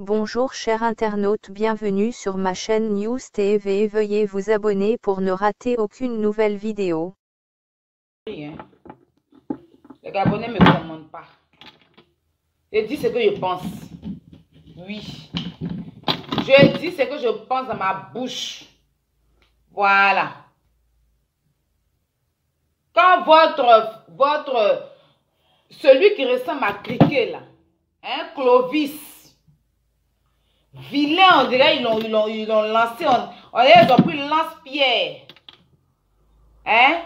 Bonjour chers internautes, bienvenue sur ma chaîne News TV. Veuillez vous abonner pour ne rater aucune nouvelle vidéo. Les Gabonais ne me commandent pas. Je dis ce que je pense. Oui. Je dis ce que je pense dans ma bouche. Voilà. Quand celui qui ressemble à Criquet là, hein, Clovis, vilain, on dirait ils l'ont lancé, on dirait ils ont pris lance-pierre. Hein?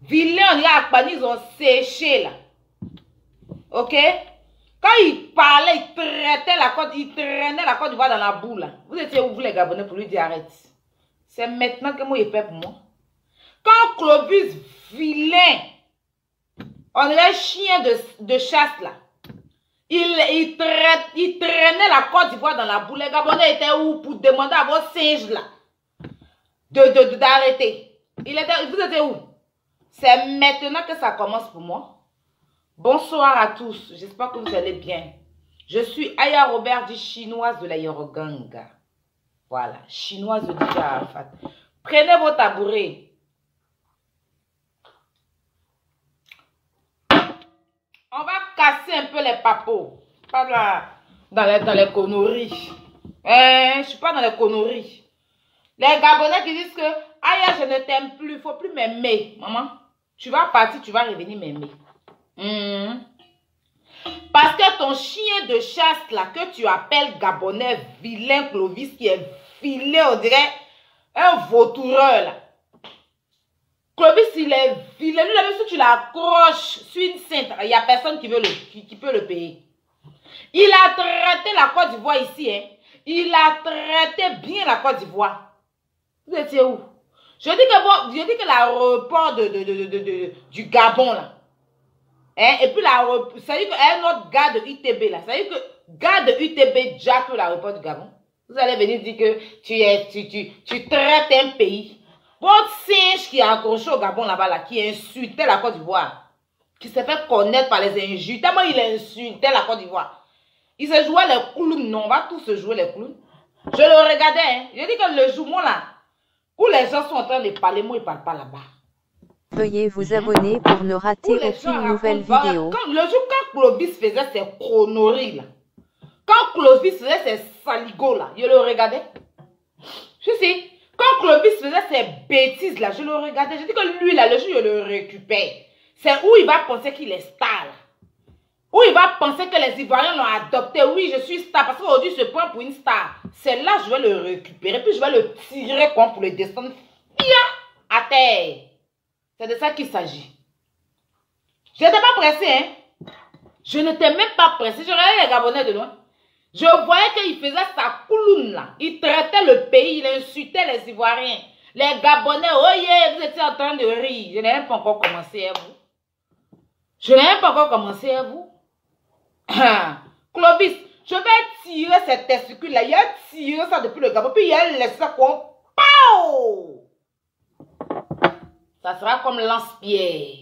Vilain, on dirait à Akbani, ils ont séché là. Ok? Quand il parlait, il traînait la Côte d'Ivoire dans la boue là. Vous étiez où vous les Gabonais pour lui dire arrête? C'est maintenant que moi il fait pour moi. Quand Clovis vilain, on dirait chien de chasse là. Il traînait la Côte d'Ivoire dans la boue. Les Gabonais étaient où pour demander à vos singes là d'arrêter? Vous étiez où? C'est maintenant que ça commence pour moi. Bonsoir à tous, j'espère que vous allez bien. Je suis Aya Robert, dit chinoise de la Yoroganga. Voilà, chinoise de DJ Arafat. Prenez vos tabourets. On va casser un peu les papos. Pas là, dans les conneries. Je ne suis pas dans les conneries. Les Gabonais qui disent que Aya, je ne t'aime plus, il ne faut plus m'aimer. Maman, tu vas partir, tu vas revenir m'aimer. Parce que ton chien de chasse là que tu appelles Gabonais vilain Clovis, qui est vilain, on dirait un vautoureur là. Clovis il est vilain, lui même si tu l'accroches sur une cintre, il n'y a personne qui peut le payer. Il a traité la Côte d'Ivoire ici, hein. Il a traité bien la Côte d'Ivoire. Vous étiez où? Je dis que l'aéroport du Gabon là. Hein? Et puis ça dit qu'un autre gars de UTB là, ça dit que gars de UTB jack l'aéroport du Gabon. Vous allez venir dire que tu traites un pays. Votre singe qui a accroché au Gabon là-bas, là, qui insultait la Côte d'Ivoire, qui s'est fait connaître par les injures, tellement il insultait la Côte d'Ivoire. Il se jouait les clowns, non, on va tous se jouer les clowns. Je le regardais, hein. Je dis que le jour là, où les gens sont en train de parler, moi ils ne parlent pas là-bas. Veuillez vous abonner pour ne rater aucune nouvelle vidéo. Le jour quand Clovis faisait ses conneries là, quand Clovis faisait ses saligots là, je le regardais. Je sais, quand Clovis faisait ses bêtises là, je le regardais. Je dis que lui là, le jour je le récupère, c'est où il va penser qu'il est star là. Où il va penser que les Ivoiriens l'ont adopté. Oui, je suis star parce qu'aujourd'hui il se prend pour une star. C'est là je vais le récupérer, puis je vais le tirer comme pour le descendre à terre. C'est de ça qu'il s'agit. Je n'étais pas pressé, hein. Je n'étais même pas pressé. Je regardais les Gabonais de loin. Je voyais qu'il faisait sa couloune là. Il traitait le pays, il insultait les Ivoiriens. Les Gabonais, oh yeah, vous étiez en train de rire. Je n'ai même pas encore commencé à vous. Je n'ai même pas encore commencé à vous. Clovis, je vais tirer cette testicule là. Il a tiré ça depuis le Gabon. Puis il a laissé ça comme pow! Ça sera comme lance-pierre.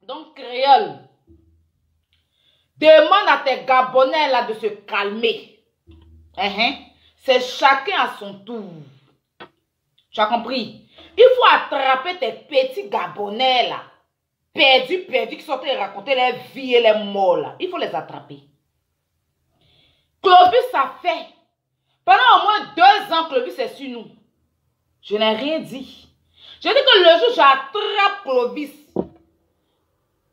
Donc, créole, demande à tes Gabonais là de se calmer. C'est chacun à son tour. Tu as compris? Il faut attraper tes petits Gabonais là. Perdus, qui sont en train de raconter les vies et les morts là. Il faut les attraper. Clovis a fait. Pendant au moins 2 ans, Clovis est sur nous. Je n'ai rien dit. Je dis que le jour où j'attrape Clovis, de toute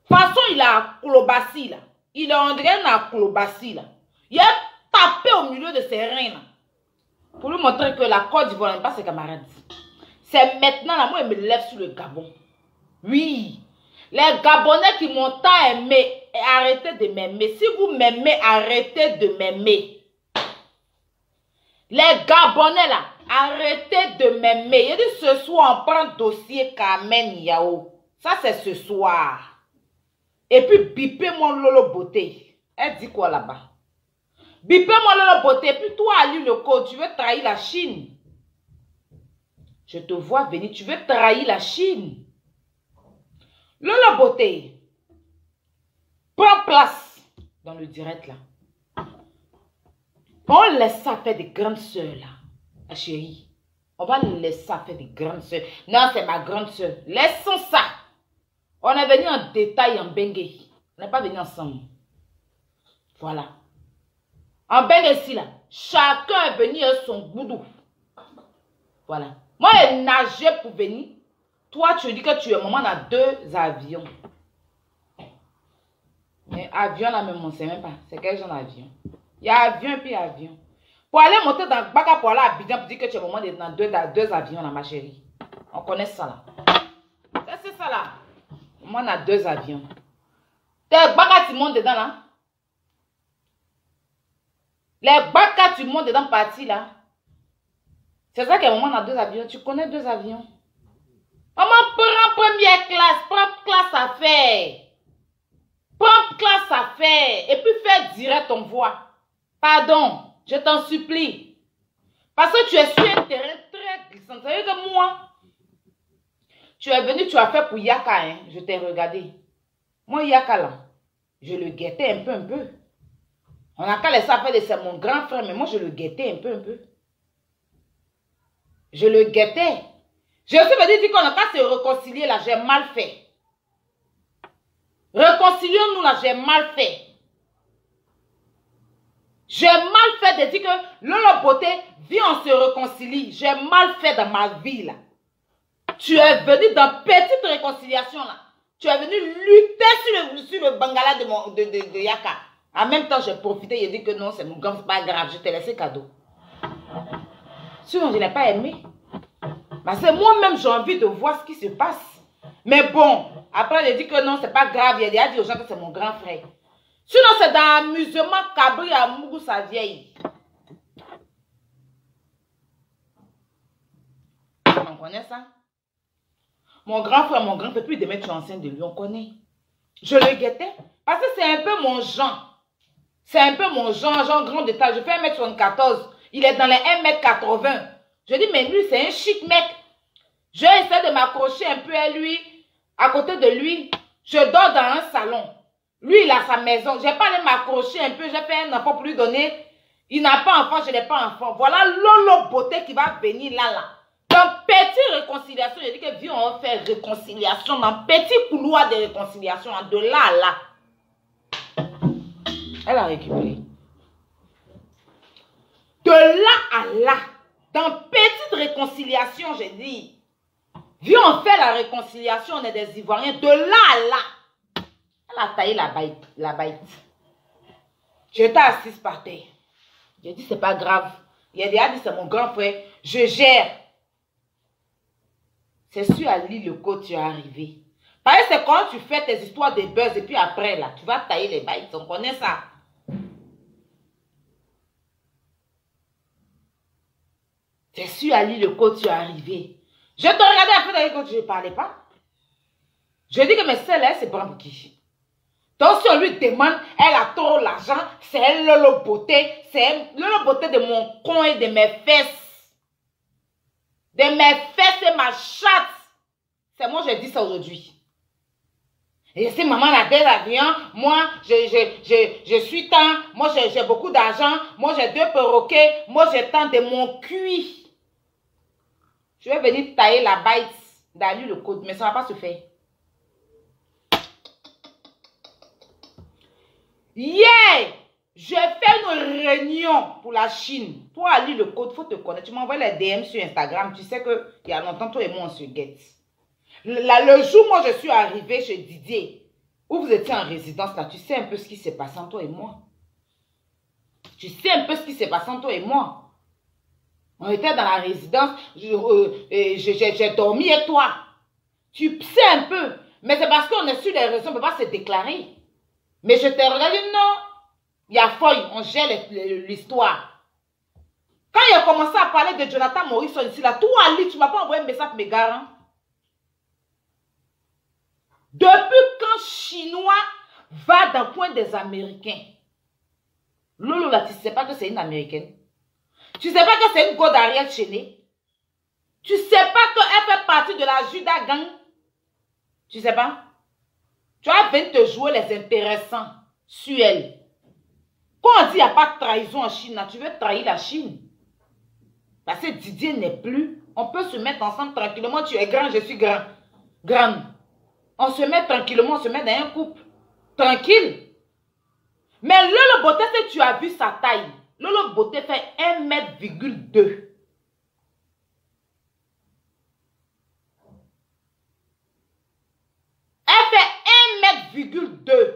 façon, il a clobassi là. Il est en train de clobassi là. Il a tapé au milieu de ses reins là. Pour lui montrer que la Côte d'Ivoire n'est pas ses camarades. C'est maintenant là, moi, il me lève sur le Gabon. Oui. Les Gabonais qui m'ont tant aimé, arrêtez de m'aimer. Si vous m'aimez, arrêtez de m'aimer. Les Gabonais là, arrêtez de m'aimer. Il dit ce soir, on prend dossier Carmen Yao. Ça, c'est ce soir. Et puis, bipez-moi Lolo Beauté. Elle dit quoi là-bas? Bipez-moi Lolo Beauté. Et puis, toi, Ali le code, tu veux trahir la Chine. Je te vois venir, tu veux trahir la Chine. Lolo Beauté, prends place. dans le direct là. On laisse ça faire des grandes soeurs là. Ma chérie. On va laisser ça faire des grandes soeurs. Non, c'est ma grande soeur. Laissons ça. On est venu en détail en Bengue. On n'est pas venu ensemble. Voilà. En Bengue ici là. Chacun est venu à son goudou. Voilà. Moi, j'ai nagé pour venir. Toi, tu dis que tu es maman dans 2 avions. Mais avion là même, on ne sait même pas. C'est quel genre d'avion? Il y a avion et puis avion. Pour aller monter dans Baka pour aller à Abidjan pour dire que tu es maman dans deux avions là, ma chérie. On connaît ça là. C'est ça là. Moi, on a 2 avions. Tes Baka, tu montes dedans là. Les Baka, tu montes dedans partie là. C'est ça que maman on a 2 avions. Tu connais 2 avions. Maman, prends première classe. Prends classe à faire. Prends classe à faire. Et puis fais direct ton voix. Pardon. Je t'en supplie. Parce que tu es sur un terrain très glissant. Ça veut dire que moi, tu es venu, tu as fait pour Yaka. Hein? Je t'ai regardé. Moi, Yaka là, je le guettais un peu. On n'a qu'à laisser faire de c'est mon grand frère, mais moi, je le guettais un peu. Je le guettais. Je suis venu dire qu'on n'a qu'à se réconcilier là, j'ai mal fait. Réconcilions-nous là, j'ai mal fait. J'ai mal fait de dire que Lolo Beauté, viens on se réconcilie. J'ai mal fait dans ma vie là. Tu es venu dans petite réconciliation là. Tu es venu lutter sur le bangala de Yaka. En même temps, j'ai profité et dit que non, c'est mon grand, c'est pas grave, je t'ai laissé cadeau. Sinon, je n'ai pas aimé. Parce que moi-même, j'ai envie de voir ce qui se passe. Mais bon, après, il dit que non, c'est pas grave. Il a dit aux gens que c'est mon grand frère. Sinon, c'est dans l'amusement Cabri à Mougou, sa vieille. On connaît ça? Mon grand frère, puis de mettre enceinte de lui, on connaît. Je le guettais. Parce que c'est un peu mon genre. C'est un peu mon genre grand de taille. Je fais 1m74. Il est dans les 1m80. Je dis, mais lui, c'est un chic mec. Je essaie de m'accrocher un peu à lui, à côté de lui. Je dors dans un salon. Lui, il a sa maison. Je n'ai pas allé m'accrocher un peu. J'ai fait un enfant pour lui donner. Il n'a pas enfant, je n'ai pas enfant. Voilà Lolo Beauté qui va venir là. Dans petite réconciliation, je dis que viens, on va faire réconciliation. Dans petit couloir de réconciliation, de là à là. Elle a récupéré. De là à là. Dans petite réconciliation, j'ai dit. Viens, on fait la réconciliation, on est des Ivoiriens. De là à là. Elle a taillé la bête. J'étais assise par terre. J'ai dit, c'est pas grave. Il a dit, c'est mon grand frère. Je gère. C'est sur Ali le côte tu es arrivé. Parce que c'est quand tu fais tes histoires de buzz et puis après, là, tu vas tailler les bêtes. On connaît ça. C'est sur Ali le côte tu es arrivé. Je te regardais après quand je ne parlais pas. Je dis que mais celle-là, c'est pour qui? Donc si on lui demande, elle a trop l'argent, c'est elle Lolo Beauté, c'est elle Lolo Beauté de mon con et de mes fesses. De mes fesses et ma chatte. C'est moi je dis ça aujourd'hui. Et si maman a 2 avions, moi je suis tant, moi j'ai beaucoup d'argent, moi j'ai 2 perroquets, moi j'ai tant de mon cuit. Je vais venir tailler la bête d'aller le code, mais ça ne va pas se faire. Yeah! Je fais une réunion pour la Chine. Toi, Ali, le code, il faut te connaître. Tu m'envoies les DM sur Instagram. Tu sais qu'il y a longtemps, toi et moi, on se guette. Le jour où moi, je suis arrivée chez Didier, où vous étiez en résidence, là, tu sais un peu ce qui s'est passé entre toi et moi. Tu sais un peu ce qui s'est passé entre toi et moi. On était dans la résidence, j'ai dormi avec toi. Tu sais un peu. Mais c'est parce qu'on est sur les réseaux, on ne peut pas se déclarer. Mais je t'ai regardé, non. Il y a feuille, on gère l'histoire. Quand il a commencé à parler de Jonathan Morrison ici, là, toi, Ali, tu ne m'as pas envoyé un message pour mes gars. Depuis quand Chinois va dans le coin des Américains, Lolo, là, tu ne sais pas que c'est une Américaine. Tu ne sais pas que c'est une go d'Ariel Chéné. Tu ne sais pas qu'elle fait partie de la Judas Gang. Tu ne sais pas. Tu as venir te jouer les intéressants sur elle. Quand on dit qu'il n'y a pas de trahison en Chine, là, tu veux trahir la Chine. Parce que Didier n'est plus. On peut se mettre ensemble tranquillement. Tu es grand, je suis grand. Grande. On se met tranquillement, on se met dans un couple. Tranquille. Mais Lolo Beauté, si tu as vu sa taille, Lolo Beauté fait 1,2 m. Elle fait 1,2 m.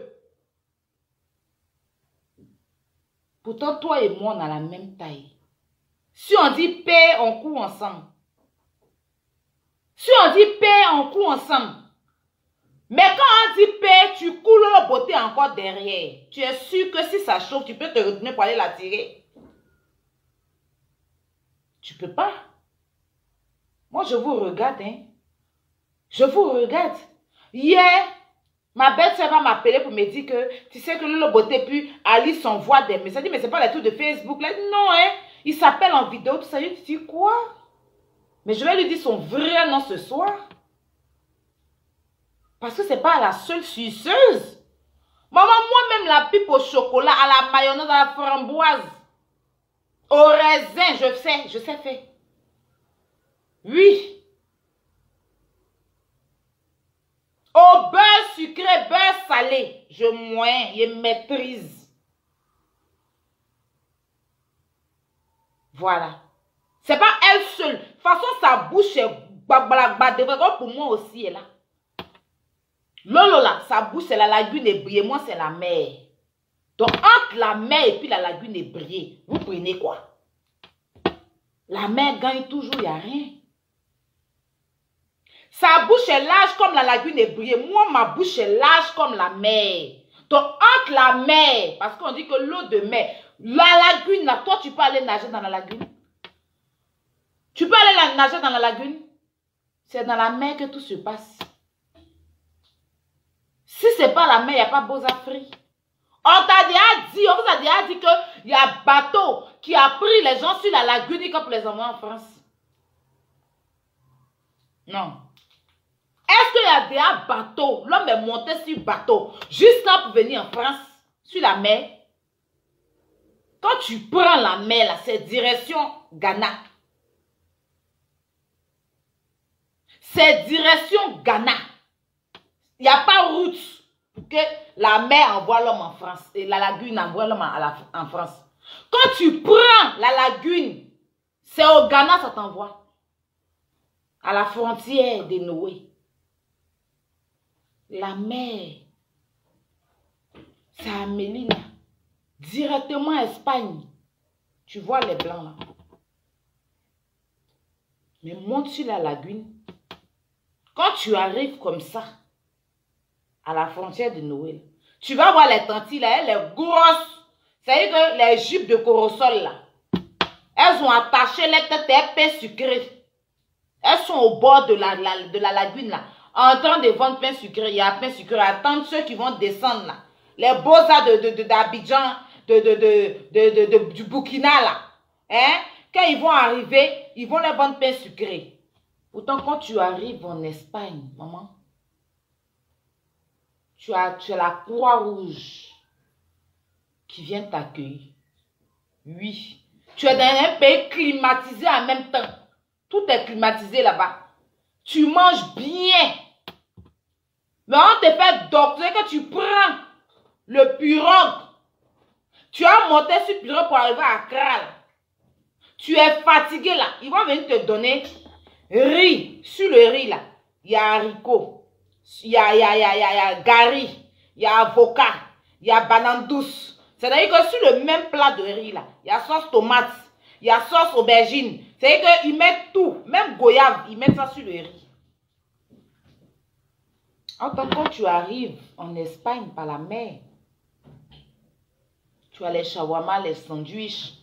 Pourtant, toi et moi, on a la même taille. Si on dit paix, on court ensemble. Si on dit paix, on court ensemble. Mais quand on dit paix, tu coules la beauté encore derrière. Tu es sûr que si ça chauffe, tu peux te retourner pour aller la tirer. Tu peux pas. Moi, je vous regarde, hein. Je vous regarde. Hier, ma belle-sœur va m'appeler pour me dire que, tu sais que le beauté, puis Alice envoie des messages. Elle dit, mais c'est pas les trucs de Facebook. Là, non, hein. Il s'appelle en vidéo, tout ça. Tu dis quoi? Mais je vais lui dire son vrai nom ce soir. Parce que c'est pas la seule suceuse. Maman, moi-même, la pipe au chocolat, à la mayonnaise, à la framboise, au raisin, je sais faire. Oui. Au beurre sucré, beurre salé, je maîtrise. Voilà. C'est pas elle seule. De toute façon, sa bouche est pour moi aussi, elle là. Lolo là, sa bouche c'est la lagune ébriée, moi c'est la mer. Donc entre la mer et puis la lagune ébriée, vous prenez quoi? La mer gagne toujours, il n'y a rien. Sa bouche est large comme la lagune ébriée, moi ma bouche est large comme la mer. Donc entre la mer, parce qu'on dit que l'eau de mer, la lagune là, toi tu peux aller nager dans la lagune. Tu peux aller nager dans la lagune. C'est dans la mer que tout se passe. Si ce n'est pas la mer, il n'y a pas Beaux-Afrique. On t'a déjà dit, on vous a déjà dit qu'il y a un bateau qui a pris les gens sur la lagune pour les envoyer en France. Non. Est-ce qu'il y a déjà un bateau, l'homme est monté sur le bateau, juste là pour venir en France, sur la mer? Quand tu prends la mer, là, c'est direction Ghana. C'est direction Ghana. Il n'y a pas route pour que la mer envoie l'homme en France et la lagune envoie l'homme en France. Quand tu prends la lagune, c'est au Ghana ça t'envoie. À la frontière de Noé. La mer, c'est à Mélina. Directement Espagne. Tu vois les blancs là. Mais monte sur la lagune. Quand tu arrives comme ça, à la frontière de Noël, tu vas voir les tantilles là, elles sont grosses. C'est-à-dire que les jupes de Corosol là, elles ont attaché les têtes et pain sucré. Elles sont au bord de la lagune là, en train de vendre pain sucré. Il y a pain sucré, attendre ceux qui vont descendre là. Les beaux-arts d'Abidjan, du Burkina là. Hein? Quand ils vont arriver, ils vont les vendre pain sucré. Pourtant, quand tu arrives en Espagne, maman, tu as la Croix-Rouge qui vient t'accueillir. Oui. Tu es dans un pays climatisé en même temps. Tout est climatisé là-bas. Tu manges bien. Mais on te fait docter que tu prends le pirogue. Tu as monté sur le pirogue pour arriver à Accra. Tu es fatigué là. Ils vont venir te donner riz. Sur le riz là, il y a haricots. Il y a gari, il y a avocat, il y a banane douce. C'est-à-dire que sur le même plat de riz là, il y a sauce tomate, il y a sauce aubergine. C'est-à-dire qu'ils mettent tout, même goyave, ils mettent ça sur le riz. Enfin, quand tu arrives en Espagne par la mer, tu as les shawarma, les sandwichs.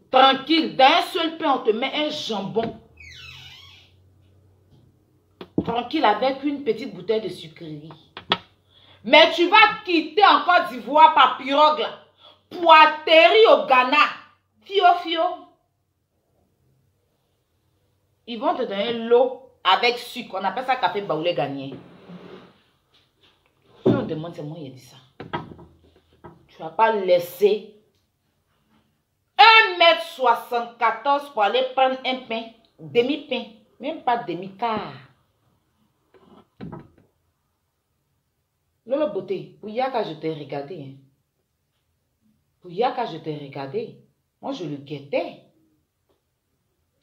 Tranquille, dans un seul pain, on te met un jambon. Tranquille avec une petite bouteille de sucrerie. Mais tu vas quitter en Côte d'Ivoire par pirogue là, pour atterrir au Ghana. Fio. Ils vont te donner l'eau avec sucre. On appelle ça café baoulé gagné. Si on demande, c'est moi qui ai dit ça. Tu vas pas laisser 1m74 pour aller prendre un pain, demi-pain, même pas demi-quart. Lolo beauté, pour Yaka, je t'ai regardé. Hein. Pour Yaka, je t'ai regardé. Moi, je le guettais.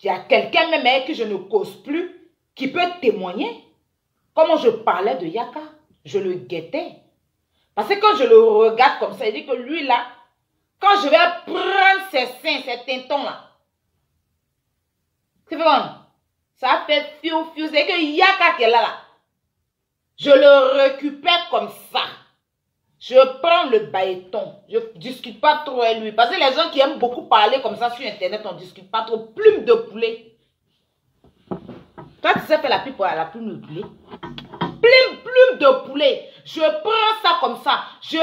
Il y a quelqu'un même avec qui je ne cause plus qui peut témoigner. Comment je parlais de Yaka, je le guettais. Parce que quand je le regarde comme ça, il dit que lui là, quand je vais prendre ses seins, ses tintons là, c'est bon, ça fait fiou, c'est que Yaka qui est là. Je le récupère comme ça. Je prends le baïton. Je ne discute pas trop avec lui. Parce que les gens qui aiment beaucoup parler comme ça sur Internet, on ne discute pas trop. Plume de poulet. Toi, tu sais faire la pub pour la plume de poulet. Plume de poulet. Je prends ça comme ça. Je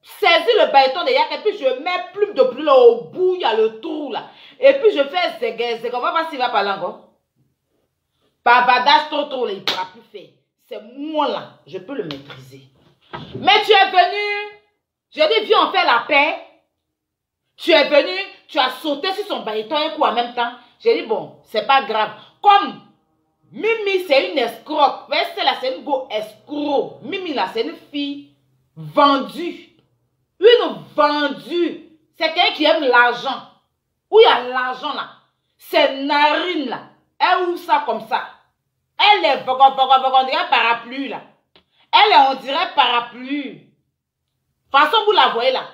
saisis le baïton de Yaka et puis je mets plume de poulet là au bout. Il y a le trou là. Et puis je fais zégué. On va voir s'il va parler encore. Bavardage trop là, il ne pourra plus faire. C'est moi là, je peux le maîtriser. Mais tu es venu, j'ai dit viens on fait la paix. Tu es venu, tu as sauté sur son baïton un coup en même temps. J'ai dit bon, c'est pas grave. Comme Mimi c'est une escroque, là c'est une go escroc. Mimi là c'est une fille vendue. Une vendue. C'est quelqu'un qui aime l'argent. Où il y a l'argent là, c'est narine là. Elle ouvre ça comme ça. Elle est on dirait parapluie là. Elle est on dirait parapluie. Façon vous la voyez là.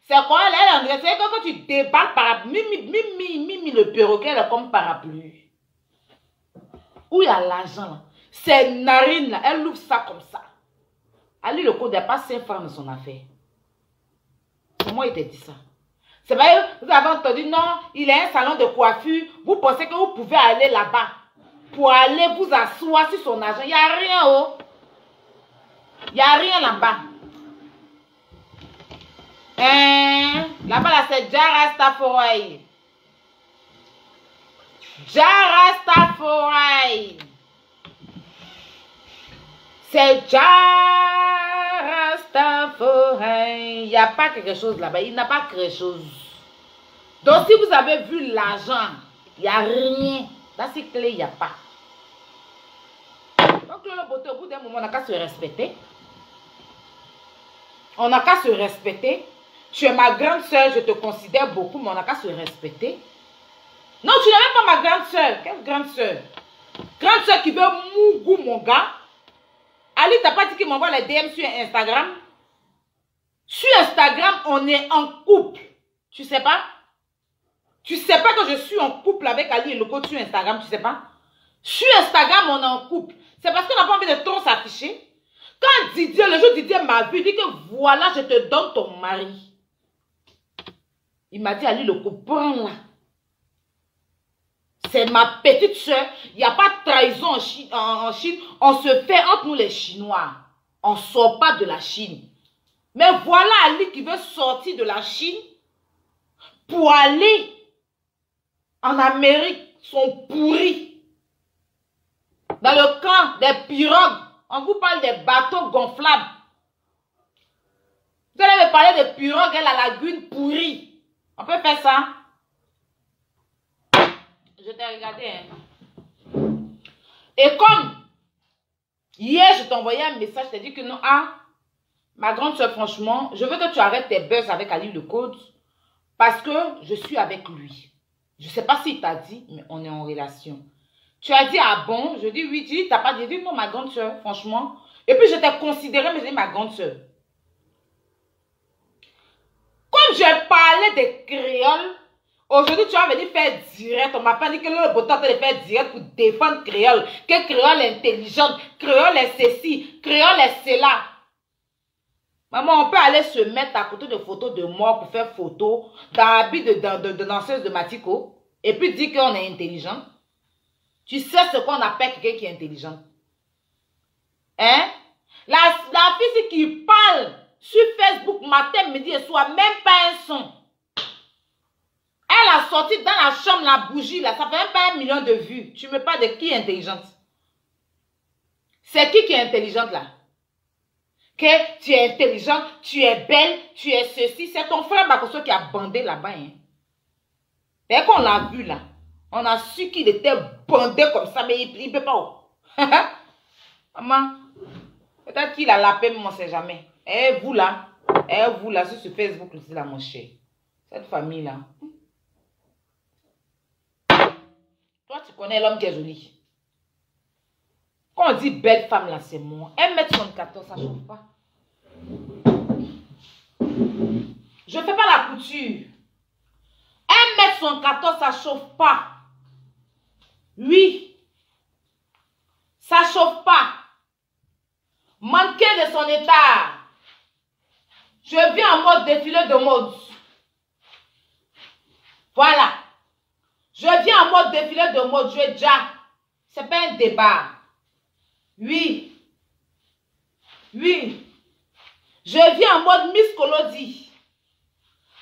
C'est quoi elle on dirait, c'est quand tu déballes parapluie. Mimi le perroquet elle est comme parapluie. Où il y a l'argent là. C'est narine là. Elle ouvre ça comme ça. Ali le code n'est pas 5 francs de son affaire. C'est moi il t'a dit ça. C'est vrai, vous avez entendu non, il a un salon de coiffure. Vous pensez que vous pouvez aller là-bas. Pour aller vous asseoir sur son argent. Il n'y a rien, oh. Il n'y a rien là-bas. Là-bas, là, c'est Jarastaforai. Jarastaforai. C'est Jarastaforai. Il n'y a pas quelque chose là-bas. Il n'a pas quelque chose. Donc, si vous avez vu l'argent, il n'y a rien. Là, c'est clé, il n'y a pas. Donc, le beauté, au bout d'un moment, on n'a qu'à se respecter. On n'a qu'à se respecter. Tu es ma grande soeur, je te considère beaucoup, mais on n'a qu'à se respecter. Non, tu n'es même pas ma grande soeur. Quelle grande soeur? Grande soeur qui veut mougou, mon gars. Ali, t'as pas dit qu'il m'envoie les DM sur Instagram? Sur Instagram, on est en couple. Tu sais pas? Tu sais pas que je suis en couple avec Ali et Loco sur Instagram, tu sais pas? Sur Instagram, on est en couple. C'est parce qu'on n'a pas envie de trop s'afficher. Quand Didier, le jour Didier m'a vu, il dit que voilà, je te donne ton mari. Il m'a dit, Ali Loco, prends-la. C'est ma petite soeur. Il n'y a pas de trahison en Chine. On se fait entre nous les Chinois. On ne sort pas de la Chine. Mais voilà Ali qui veut sortir de la Chine pour aller en Amérique, sont pourris. Dans le camp des pirogues, on vous parle des bateaux gonflables. Vous allez me parler des pirogues et la lagune pourrie. On peut faire ça? Je t'ai regardé. Hein? Et comme hier, je t'ai envoyé un message, je t'ai dit que non, ma grande soeur, franchement, je veux que tu arrêtes tes buzz avec Ali le Code parce que je suis avec lui. Je ne sais pas s'il t'a dit, mais on est en relation. Tu as dit, ah bon? Je dis, oui, tu n'as pas dit, non, ma grande soeur, franchement. Et puis, je t'ai considéré, mais j'ai dit, ma grande soeur. Comme j'ai parlé des créoles, aujourd'hui, tu vas venir faire direct. On m'a pas dit que le bouton de faire direct pour défendre créole. Que créole est intelligente, créole est ceci, créole est cela. Maman, on peut aller se mettre à côté de photos de mort pour faire photo dans l'habit de danseuse de Matiko et puis dire qu'on est intelligent. Tu sais ce qu'on appelle quelqu'un qui est intelligent. Hein? La fille qui parle sur Facebook matin, midi et soir, même pas un son. Elle a sorti dans la chambre la bougie, là, ça fait même pas 1 million de vues. Tu me parles de qui est intelligente? C'est qui est intelligente là? Que tu es intelligente, tu es belle, tu es ceci. C'est ton frère Bakoso qui a bandé là-bas. Hein. Dès qu'on l'a vu là, on a su qu'il était bandé comme ça, mais il ne peut pas. Maman, peut-être qu'il a la paix, mais on ne sait jamais. Et vous là, sur Facebook aussi là, mon cher. Cette famille là. Toi, tu connais l'homme qui est joli. Quand on dit belle femme là, c'est moi. 1m74, ça ne chauffe pas. Je ne fais pas la couture. 1m74, ça ne chauffe pas. Oui. Ça ne chauffe pas. Manqué de son état. Je viens en mode défilé de mode. Voilà. Je viens en mode défilé de mode. Je déjà. Ce n'est pas un débat. Oui. Oui. Je viens en mode Miss Kolodi.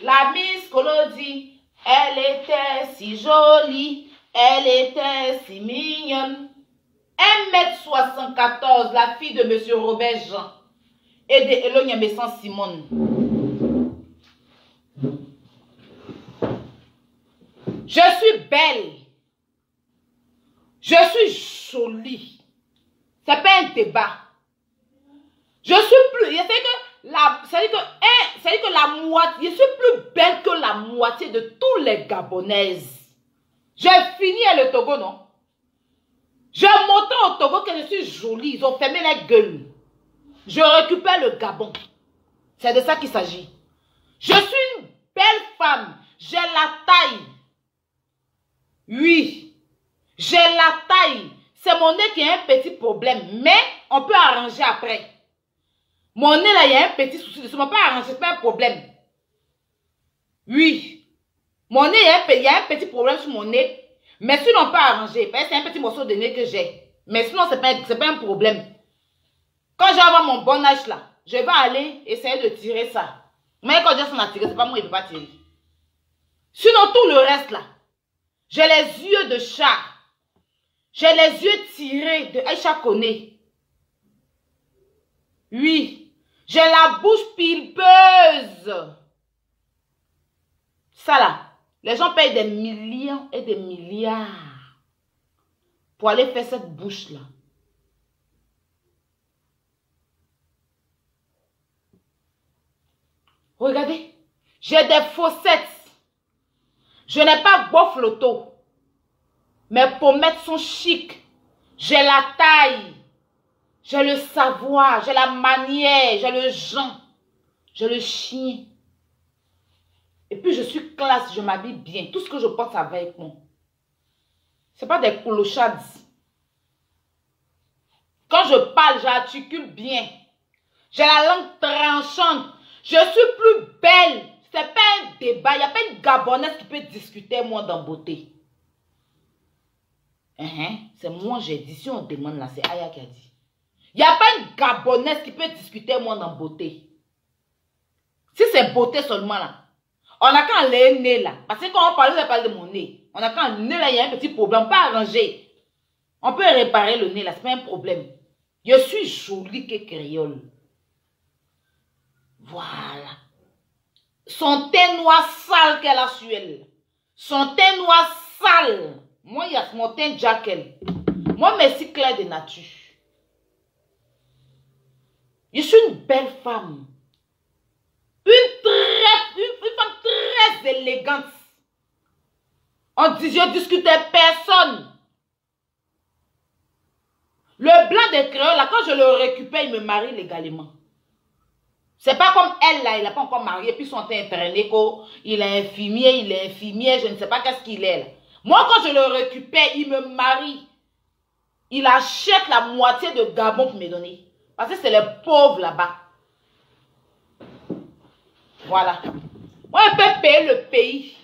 La Miss Kolodi, elle était si jolie. Elle était si mignonne. 1m74, la fille de M. Robert Jean et de Elonia Messan Simone. Je suis belle. Je suis jolie. Ce n'est pas un débat. Je suis plus. C'est-à-dire que la moitié. Je suis plus belle que la moitié de tous les Gabonaises. J'ai fini à le Togo, non? Je montre au Togo que je suis jolie. Ils ont fermé la gueule. Je récupère le Gabon. C'est de ça qu'il s'agit. Je suis une belle femme. J'ai la taille. Oui. J'ai la taille. C'est mon nez qui a un petit problème. Mais on peut arranger après. Mon nez là, il y a un petit souci dessus. On peut arranger. C'est pas un problème. Oui. Mon nez, il y a un petit problème sur mon nez. Mais sinon, on peut arranger. C'est un petit morceau de nez que j'ai. Mais sinon, ce n'est pas un problème. Quand je vais avoir mon bon âge là, je vais aller essayer de tirer ça. Mais quand Dieu s'en a tiré, ce n'est pas moi, il ne peut pas tirer. Sinon, tout le reste là, j'ai les yeux de chat. J'ai les yeux tirés de Aïcha Koné. Oui. J'ai la bouche pulpeuse. Ça là. Les gens payent des millions et des milliards pour aller faire cette bouche-là. Regardez, j'ai des fossettes. Je n'ai pas beau flotto. Mes pommettes sont chic. J'ai la taille. J'ai le savoir. J'ai la manière. J'ai le genre. J'ai le chien. Et puis je suis classe, je m'habille bien. Tout ce que je porte, ça va avec moi. Ce n'est pas des clochades. Quand je parle, j'articule bien. J'ai la langue tranchante. Je suis plus belle. Ce n'est pas un débat. Il n'y a pas une Gabonaise qui peut discuter moi dans beauté. C'est moi j'ai dit. Si on demande là, c'est Aya qui a dit. Il n'y a pas une Gabonaise qui peut discuter moi dans beauté. Si c'est beauté seulement là. On a qu'un nez là. Parce que quand on parle de mon nez. On a qu'un nez là, il y a un petit problème. On peut arranger. On peut réparer le nez là. Ce n'est pas un problème. Je suis jolie que créole. Voilà. Son teint noir sale qu'elle a sur elle. Son teint noir sale. Moi, il y a mon teint jaquel. Moi, merci clair de nature. Je suis une belle femme. Une femme très élégante. On dit, je discutais personne. Le blanc des créoles, là, quand je le récupère, il me marie légalement. C'est pas comme elle, là, il n'a pas encore marié, puis son teint traîné, il est infirmier, je ne sais pas qu'est-ce qu'il est, là. Moi, quand je le récupère, il me marie. Il achète la moitié de Gabon pour me donner. Parce que c'est les pauvres là-bas. Voilà. Moi, je peux payer le pays.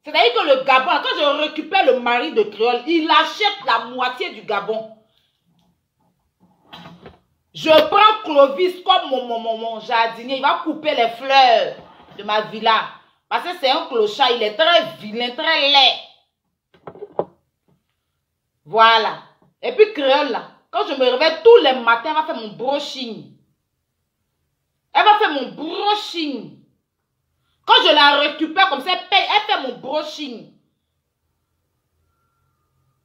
C'est-à-dire que le Gabon, quand je récupère le mari de créole, il achète la moitié du Gabon. Je prends Clovis comme mon jardinier. Il va couper les fleurs de ma villa. Parce que c'est un clochard. Il est très vilain, très laid. Voilà. Et puis créole là. Quand je me réveille tous les matins, elle va faire mon brushing. Elle va faire mon brushing. Quand je la récupère comme ça, elle fait mon brushing.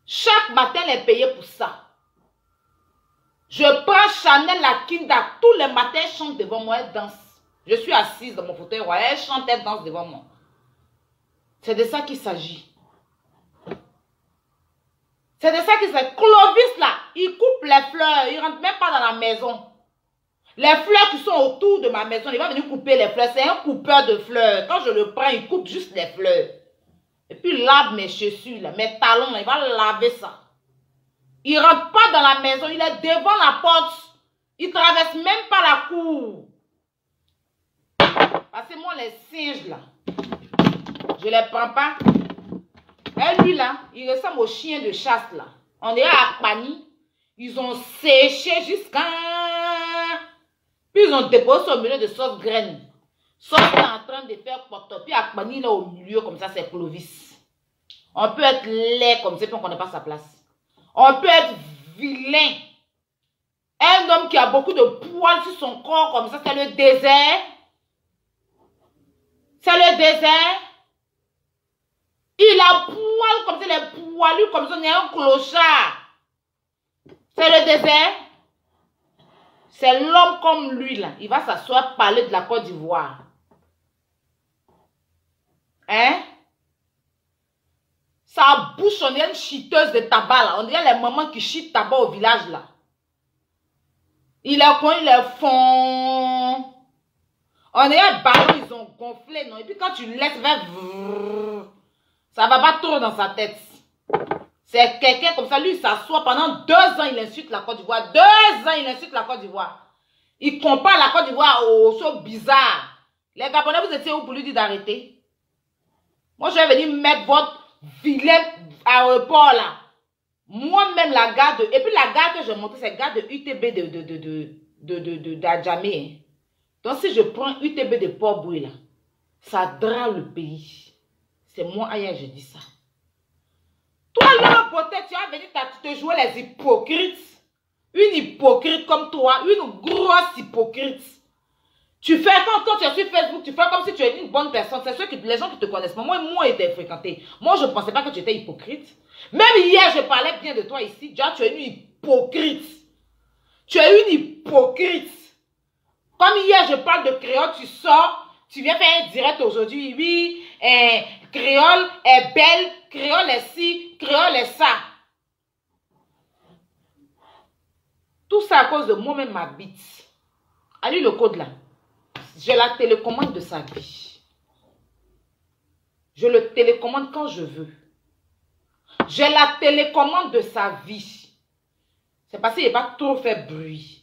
Chaque matin, elle est payée pour ça. Je prends Chanel, la Kinda, tous les matins, elle chante devant moi, elle danse. Je suis assise dans mon fauteuil royal, elle chante, elle danse devant moi. C'est de ça qu'il s'agit. C'est de ça qu'il s'agit. Clovis, là, il coupe les fleurs, il ne rentre même pas dans la maison. Les fleurs qui sont autour de ma maison, il va venir couper les fleurs. C'est un coupeur de fleurs. Quand je le prends, il coupe juste les fleurs. Et puis il lave mes chaussures, là, mes talons, là, il va laver ça. Il ne rentre pas dans la maison, il est devant la porte. Il ne traverse même pas la cour. Parce que moi, les singes, là, je ne les prends pas. Et lui, là, il ressemble au chien de chasse, là. On est à Akpani. Ils ont séché jusqu'à... Puis ils ont déposé au milieu de sauce graine. Sauce est en train de faire poteau. Puis Akpani, là, au milieu, comme ça, c'est Clovis. On peut être laid comme ça, puis on ne connaît pas sa place. On peut être vilain. Un homme qui a beaucoup de poils sur son corps, comme ça, c'est le désert. C'est le désert. Il a poil comme ça, les poilus comme ça, on est un clochard. C'est le désert. C'est l'homme comme lui, là. Il va s'asseoir, parler de la Côte d'Ivoire. Hein? Sa bouche, on dirait une chiteuse de tabac, là. On dirait les mamans qui chitent tabac au village, là. Il est quoi? Il est fond. On dirait un ballon, ils ont gonflé, non? Et puis quand tu laisses vers... Ça va pas trop dans sa tête. C'est quelqu'un comme ça, lui, il s'assoit pendant 2 ans, il insulte la Côte d'Ivoire. 2 ans, il insulte la Côte d'Ivoire. Il compare la Côte d'Ivoire aux choses bizarres. Les Gabonais, vous étiez où pour lui dire d'arrêter? Moi, je vais venir mettre votre vilain aéroport là. Moi-même, la gare de... Et puis la gare que je monte, c'est la gare de UTB d'Adjamé. Donc, si je prends UTB de Port-Boué là, ça drape le pays. C'est moi, ailleurs, je dis ça. Toi, là, peut-être, tu vas venir te jouer les hypocrites. Une hypocrite comme toi, une grosse hypocrite. Tu fais, quand tu es sur Facebook, tu fais comme si tu étais une bonne personne. C'est sûr que les gens qui te connaissent, moi, ils t'ont fréquenté. Moi, je ne pensais pas que tu étais hypocrite. Même hier, je parlais bien de toi ici. Déjà, tu es une hypocrite. Tu es une hypocrite. Comme hier, je parle de créole, tu sors, tu viens faire un direct aujourd'hui. Oui, créole est belle, créole est ci, créole est ça. Tout ça à cause de moi-même, ma bite. Allez, le code là. Je la télécommande de sa vie. Je le télécommande quand je veux. Je la télécommande de sa vie. C'est parce qu'il n'a pas trop fait bruit.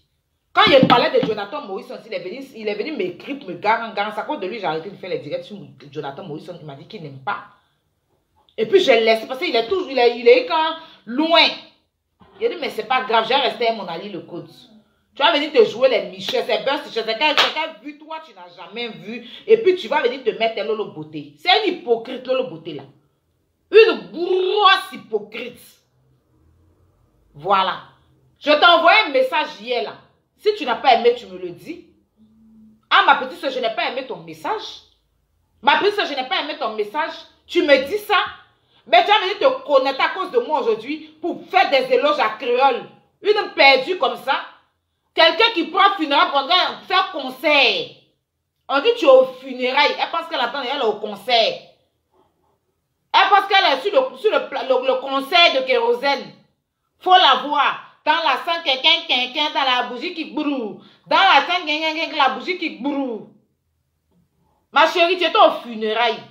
Quand il parlait de Jonathan Morrison, il est venu m'écrire pour me garantir. C'est à cause de lui, j'ai arrêté de faire les directs sur Jonathan Morrison. Il m'a dit qu'il n'aime pas. Et puis je l'ai laissé parce qu'il est toujours, il est quand loin. Il a dit, mais c'est pas grave, j'ai resté à mon Ali le code. Tu vas venir te jouer les Michel, c'est bien, c'est quelqu'un vu, toi, tu n'as jamais vu. Et puis tu vas venir te mettre Lolo Beauté. C'est une hypocrite, Lolo Beauté, là. Une grosse hypocrite. Voilà. Je t'ai envoyé un message hier, là. Si tu n'as pas aimé, tu me le dis. Ah, ma petite soeur, je n'ai pas aimé ton message. Ma petite soeur, je n'ai pas aimé ton message. Tu me dis ça. Mais tu vas venir te connecter à cause de moi aujourd'hui pour faire des éloges à créole. Une perdue comme ça. Quelqu'un qui prend funérailles pour faire concert. On dit tu es au funérailles. Elle pense qu'elle attend, elle est au concert. Elle pense qu'elle est sur le concert de kérosène. Faut la voir. Dans la sang, quelqu'un, dans la bougie qui brûle. Dans la sang, quelqu'un, la bougie qui brûle. Ma chérie, tu es au funérailles.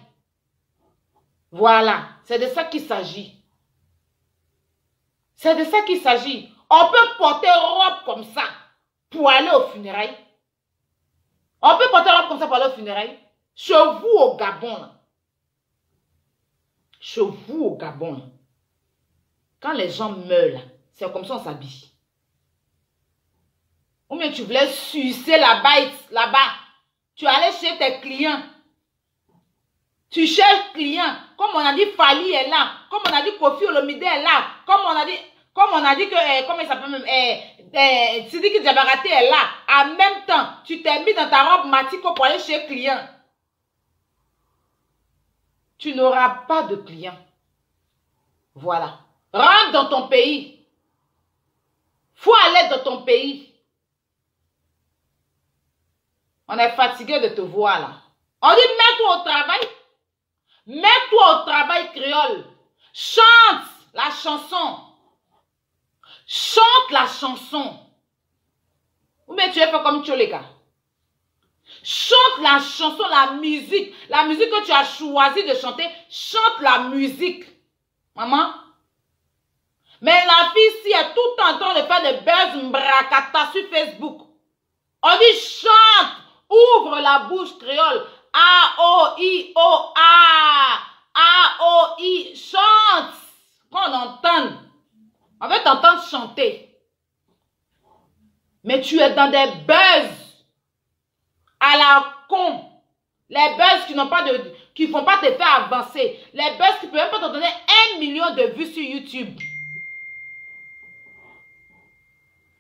Voilà. C'est de ça qu'il s'agit. C'est de ça qu'il s'agit. On peut porter robe comme ça pour aller au funérailles. On peut porter robe comme ça pour aller au funérailles. Chez vous au Gabon. Là. Chez vous au Gabon. Là. Quand les gens meurent, c'est comme ça on s'habille. Ou bien tu voulais sucer la bête là-bas. Tu allais chez tes clients. Tu cherches clients. Comme on a dit, Fali est là. Comme on a dit, Kofi Olomide est là. Comme on a dit que, comment il s'appelle même, Sidiki Diabarate est là. En même temps, tu t'es mis dans ta robe Matiko pour aller chez client. Tu n'auras pas de clients. Voilà. Rentre dans ton pays. Faut aller dans ton pays. On est fatigué de te voir là. On dit mets-toi au travail. Mets-toi au travail créole. Chante la chanson. Chante la chanson. Ou bien tu es fait comme Tcholeka. Chante la chanson, la musique. La musique que tu as choisi de chanter. Chante la musique. Maman. Mais la fille si est tout en train de faire des buzz mbrakata sur Facebook. On dit chante. Ouvre la bouche créole. A-O-I-O-A. A-O-I. Chante. Qu'on entende. On veut t'entendre chanter. Mais tu es dans des buzz. À la con. Les buzz qui n'ont pas de... qui ne vont pas te faire avancer. Les buzz qui ne peuvent même pas te donner 1 million de vues sur YouTube.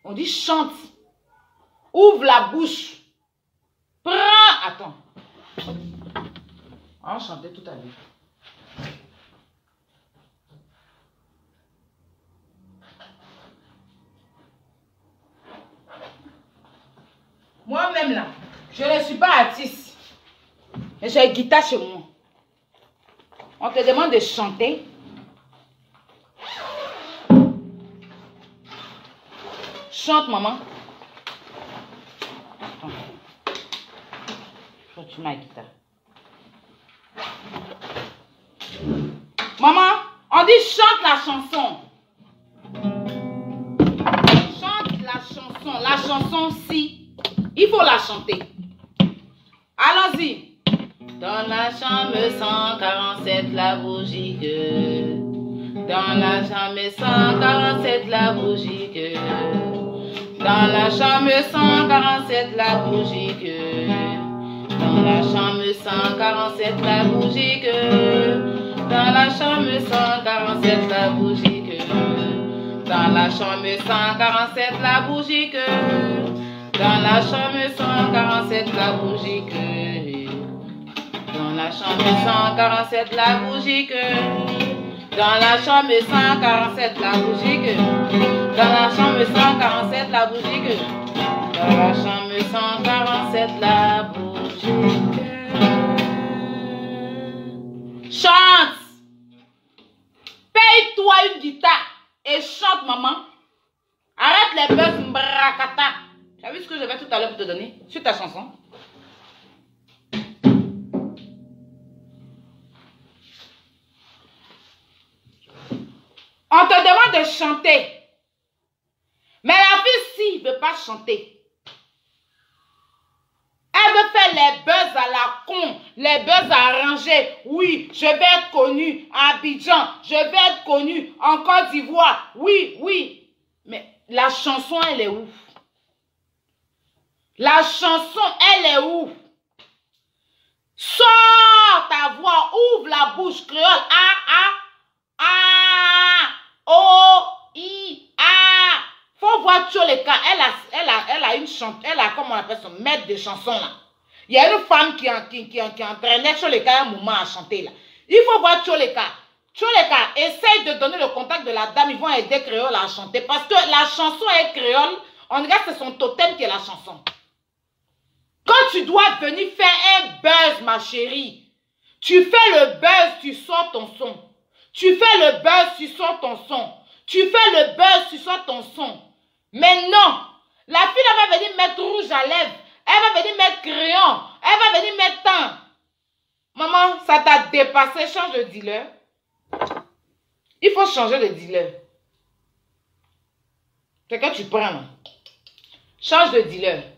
On dit chante. Ouvre la bouche. Prends. Attends. On va chanter tout à l'heure. Moi-même là, je ne suis pas artiste. Mais j'ai une guitare chez moi. On te demande de chanter. Chante, maman. Attends. Je retire ma guitare. Maman, on dit chante la chanson. Chante la chanson. La chanson si. Il faut la chanter. Allons-y. Dans la chambre 147, la bougie que. Dans la chambre 147, la bougie que. Dans la chambre 147, la bougie que. Dans la chambre 147, la bougie que. Dans la chambre 147, la bougie que. Dans la chambre 147, la bougie que. Dans la chambre 147, la bougie que. Dans la chambre 147, la bougie que. Dans la chambre 147, la bougie que. Dans la chambre 147, la bougie que. Dans la chambre 147, la bougie que. Chante. Paye-toi une guitare et chante, maman. Arrête les buzz mbrakata. Tu as vu ce que je vais tout à l'heure pour te donner sur ta chanson? On te demande de chanter. Mais la fille, s'il ne veut pas chanter, elle veut faire les buzz à la con, les buzz arrangés. Oui, je vais être connue à Abidjan, je vais être connue en Côte d'Ivoire. Oui, oui. Mais la chanson, elle est où? La chanson, elle est où? Sors ta voix, ouvre la bouche créole. A-O-I-A. Faut voir Tcholeka. Elle a une chante, elle a, comment on appelle son maître de chanson là. Il y a une femme qui entraînait Tcholeka un moment à chanter là. Il faut voir Tcholeka. Tcholeka, essaye de donner le contact de la dame. Ils vont aider Créole à chanter. Parce que la chanson est créole. On regarde, c'est son totem qui est la chanson. Quand tu dois venir faire un buzz, ma chérie, tu fais le buzz, tu sors ton son. Tu fais le buzz, tu sors ton son. Tu fais le buzz, tu sors ton son. Mais non, la fille elle va venir mettre rouge à lèvres. Elle va venir mettre crayon. Elle va venir mettre teint. Maman, ça t'a dépassé, change de dealer. Il faut changer de dealer. C'est que tu prends. Change de dealer.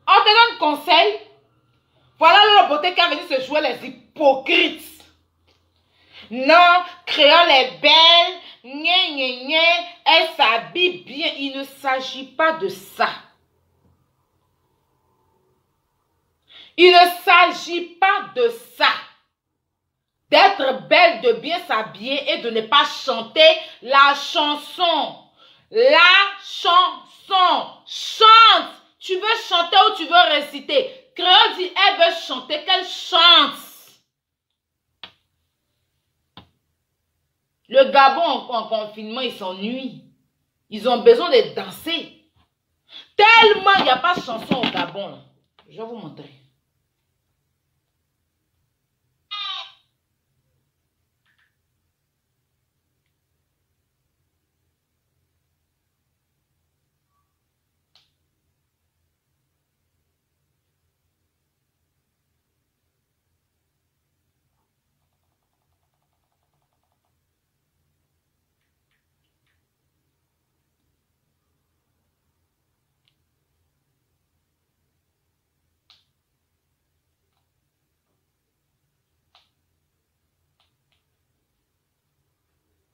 On te donne conseil. Voilà le beauté qui a venu se jouer les hypocrites. Non, Créole est belle. Nye, nye, nye, elle s'habille bien. Il ne s'agit pas de ça. Il ne s'agit pas de ça. D'être belle, de bien s'habiller et de ne pas chanter la chanson. La chanson. Chante. Tu veux chanter ou tu veux réciter? Créole dit, elle veut chanter, qu'elle chante. Le Gabon en confinement, ils s'ennuient. Ils ont besoin de danser. Tellement il n'y a pas de chanson au Gabon. Là. Je vais vous montrer.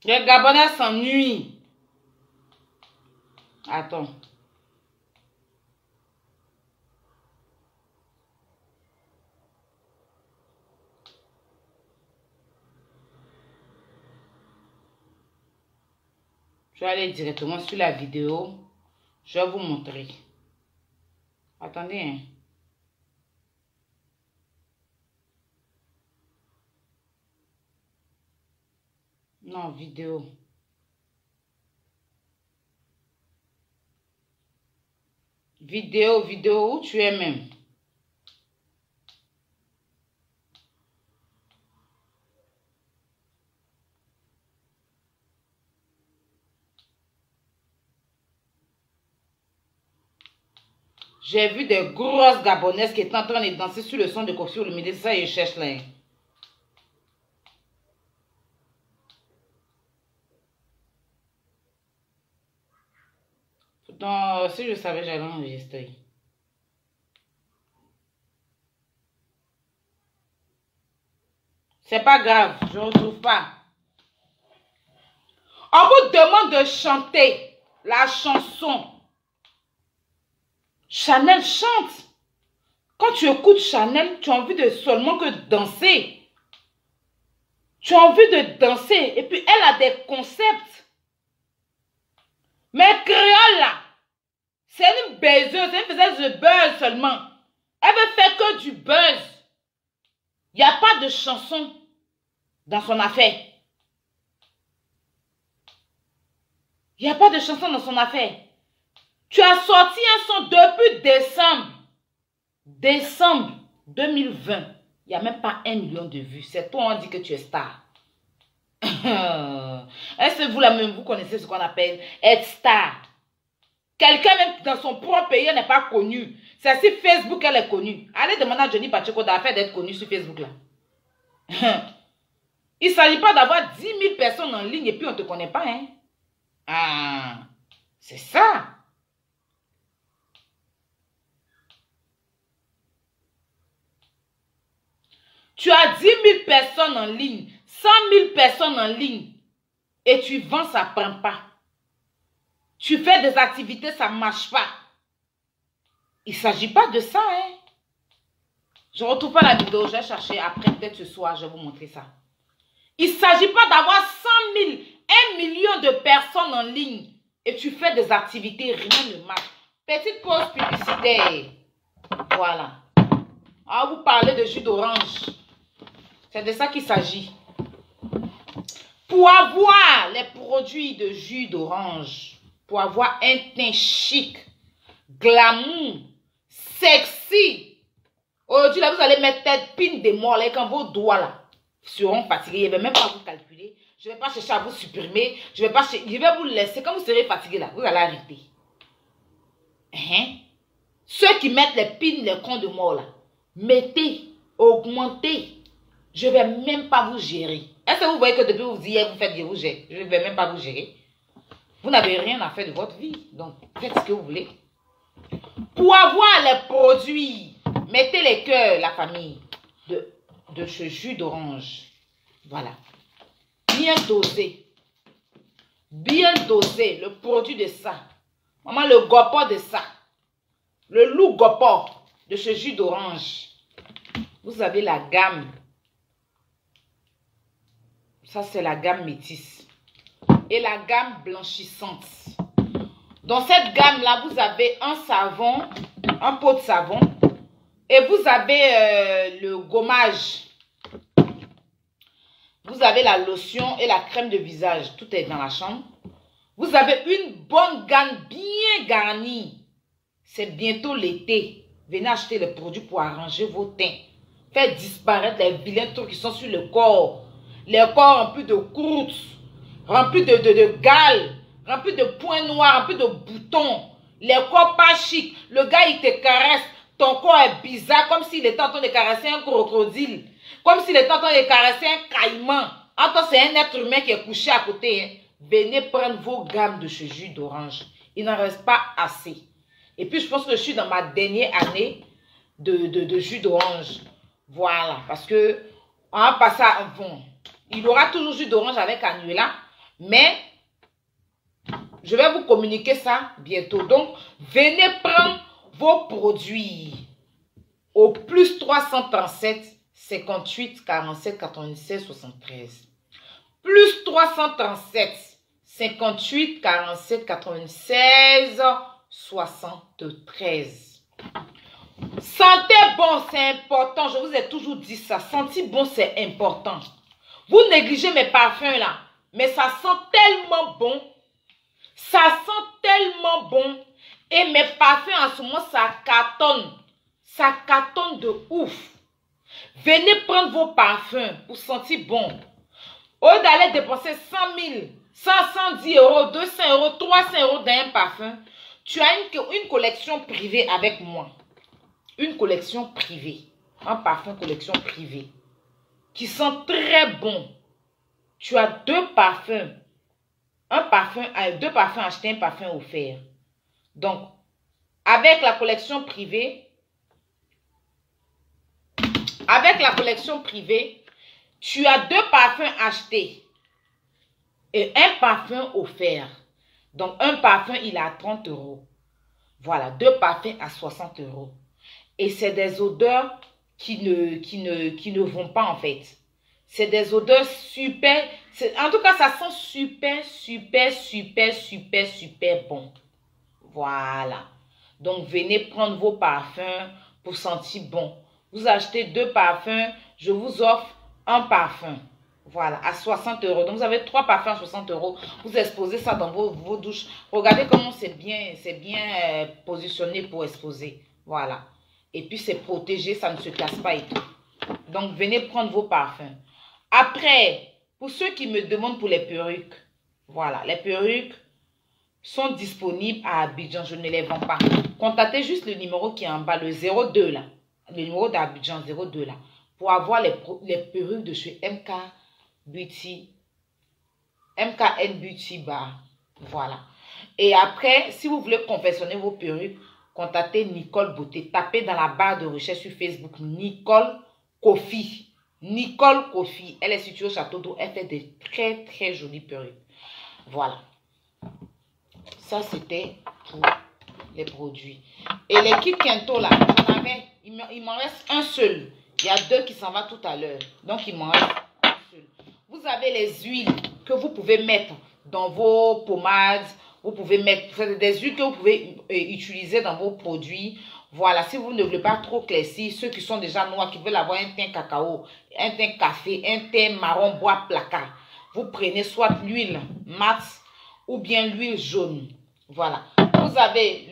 Les Gabonais s'ennuient. Attends. Je vais aller directement sur la vidéo. Je vais vous montrer. Attendez, hein. Non, vidéo. Vidéo, où tu es même? J'ai vu des grosses Gabonaises qui étaient en train de danser sur le son de Kofi Olomide. Ça, ils cherchent là. Pourtant, si je savais, j'allais enregistrer. C'est pas grave, je ne retrouve pas. On vous demande de chanter la chanson. Chanel chante. Quand tu écoutes Chanel, tu as envie de seulement que danser. Tu as envie de danser. Et puis, elle a des concepts. Mais créole, là, c'est une baiseuse. Elle faisait du buzz seulement. Elle veut faire que du buzz. Il n'y a pas de chanson dans son affaire. Il n'y a pas de chanson dans son affaire. Tu as sorti un son depuis décembre. Décembre 2020. Il n'y a même pas 1 million de vues. C'est toi, on dit que tu es star. Est-ce que vous, là même, vous connaissez ce qu'on appelle être star? Quelqu'un même dans son propre pays n'est pas connu. C'est sur Facebook qu'elle est connue. Allez demander à Johnny Pacheco d'affaire d'être connu sur Facebook là. Il ne s'agit pas d'avoir 10 000 personnes en ligne et puis on ne te connaît pas. Hein? Ah, c'est ça. Tu as 10 000 personnes en ligne, 100 000 personnes en ligne et tu vends, ça ne prend pas. Tu fais des activités, ça ne marche pas. Il ne s'agit pas de ça. Hein? Je ne retrouve pas la vidéo, je vais chercher après, peut-être ce soir, je vais vous montrer ça. Il ne s'agit pas d'avoir 100 000, 1 million de personnes en ligne et tu fais des activités, rien ne marche. Petite pause publicitaire. Voilà. On va vous parler de jus d'orange. C'est de ça qu'il s'agit. Pour avoir les produits de jus d'orange, pour avoir un teint chic, glamour, sexy. Aujourd'hui, là, vous allez mettre tête pine de mort, là, quand vos doigts, là, seront fatigués. Je ne vais même pas vous calculer. Je ne vais pas chercher à vous supprimer. Je vais vous laisser. Quand vous serez fatigué, là, vous allez arrêter. Hein? Ceux qui mettent les pines, les cons de mort, là, mettez, augmentez. Je ne vais même pas vous gérer. Est-ce que vous voyez que depuis vous dites, vous faites, je vous gère. Je ne vais même pas vous gérer. Vous n'avez rien à faire de votre vie. Donc, faites ce que vous voulez. Pour avoir les produits, mettez les cœurs, la famille, de ce jus d'orange. Voilà. Bien dosé. Bien dosé. Le produit de ça. Maman, le gopor de ça. Le loup gopor de ce jus d'orange. Vous avez la gamme. Ça, c'est la gamme métisse. Et la gamme blanchissante. Dans cette gamme-là, vous avez un savon, un pot de savon. Et vous avez le gommage. Vous avez la lotion et la crème de visage. Tout est dans la chambre. Vous avez une bonne gamme bien garnie. C'est bientôt l'été. Venez acheter les produits pour arranger vos teints. Faites disparaître les vilains trucs qui sont sur le corps. Les corps remplis de croûtes, remplis de gales, remplis de points noirs, remplis de boutons. Les corps pas chics. Le gars, il te caresse. Ton corps est bizarre, comme s'il était en train de caresser un crocodile. Comme s'il était en train de caresser un caïman. Attends, c'est un être humain qui est couché à côté. Hein. Venez prendre vos gammes de ce jus d'orange. Il n'en reste pas assez. Et puis, je pense que je suis dans ma dernière année de jus d'orange. Voilà. Parce que, on va passer à un bon. Il y aura toujours jus d'orange avec Annuela. Mais, je vais vous communiquer ça bientôt. Donc, venez prendre vos produits au plus 337 58 47 96 73. Plus 337 58 47 96 73. Sentez bon, c'est important. Je vous ai toujours dit ça. Sentir bon, c'est important. Vous négligez mes parfums là. Mais ça sent tellement bon. Ça sent tellement bon. Et mes parfums en ce moment, ça cartonne. Ça cartonne de ouf. Venez prendre vos parfums pour sentir bon. Au lieu d'aller dépenser 100 000, 110 euros, 200 euros, 300 euros dans un parfum, tu as une collection privée avec moi. Une collection privée. Un parfum collection privée. Qui sent très bon. Tu as deux parfums. Deux parfums achetés, un parfum offert. Donc, avec la collection privée, tu as deux parfums achetés et un parfum offert. Donc, un parfum, il est à 30 euros. Voilà, deux parfums à 60 euros. Et c'est des odeurs qui ne vont pas en fait. C'est des odeurs super. En tout cas, ça sent super, super, super, super, super bon. Voilà. Donc, venez prendre vos parfums pour sentir bon. Vous achetez deux parfums, je vous offre un parfum. Voilà, à 60 euros. Donc, vous avez trois parfums à 60 euros. Vous exposez ça dans vos douches. Regardez comment c'est bien positionné pour exposer. Voilà. Et puis, c'est protégé, ça ne se casse pas et tout. Donc, venez prendre vos parfums. Après, pour ceux qui me demandent pour les perruques, voilà, les perruques sont disponibles à Abidjan. Je ne les vends pas. Contactez juste le numéro qui est en bas, le 02 là. Le numéro d'Abidjan 02 là. Pour avoir les perruques de chez MKN Beauty Bar. Voilà. Et après, si vous voulez confectionner vos perruques, contactez Nicole Beauté. Tapez dans la barre de recherche sur Facebook Nicole Kofi. Nicole Kofi. Elle est située au Château d'Eau. Elle fait des très très jolies perruques. Voilà. Ça, c'était pour les produits. Et les kits Kento, là, j'en avais, il m'en reste un seul. Il y a deux qui s'en vont tout à l'heure. Donc, il m'en reste un seul. Vous avez les huiles que vous pouvez mettre dans vos pommades. Vous pouvez mettre des huiles que vous pouvez utiliser dans vos produits. Voilà, si vous ne voulez pas trop claircir, ceux qui sont déjà noirs, qui veulent avoir un teint cacao, un teint café, un teint marron bois placard, vous prenez soit l'huile mat ou bien l'huile jaune. Voilà. Vous avez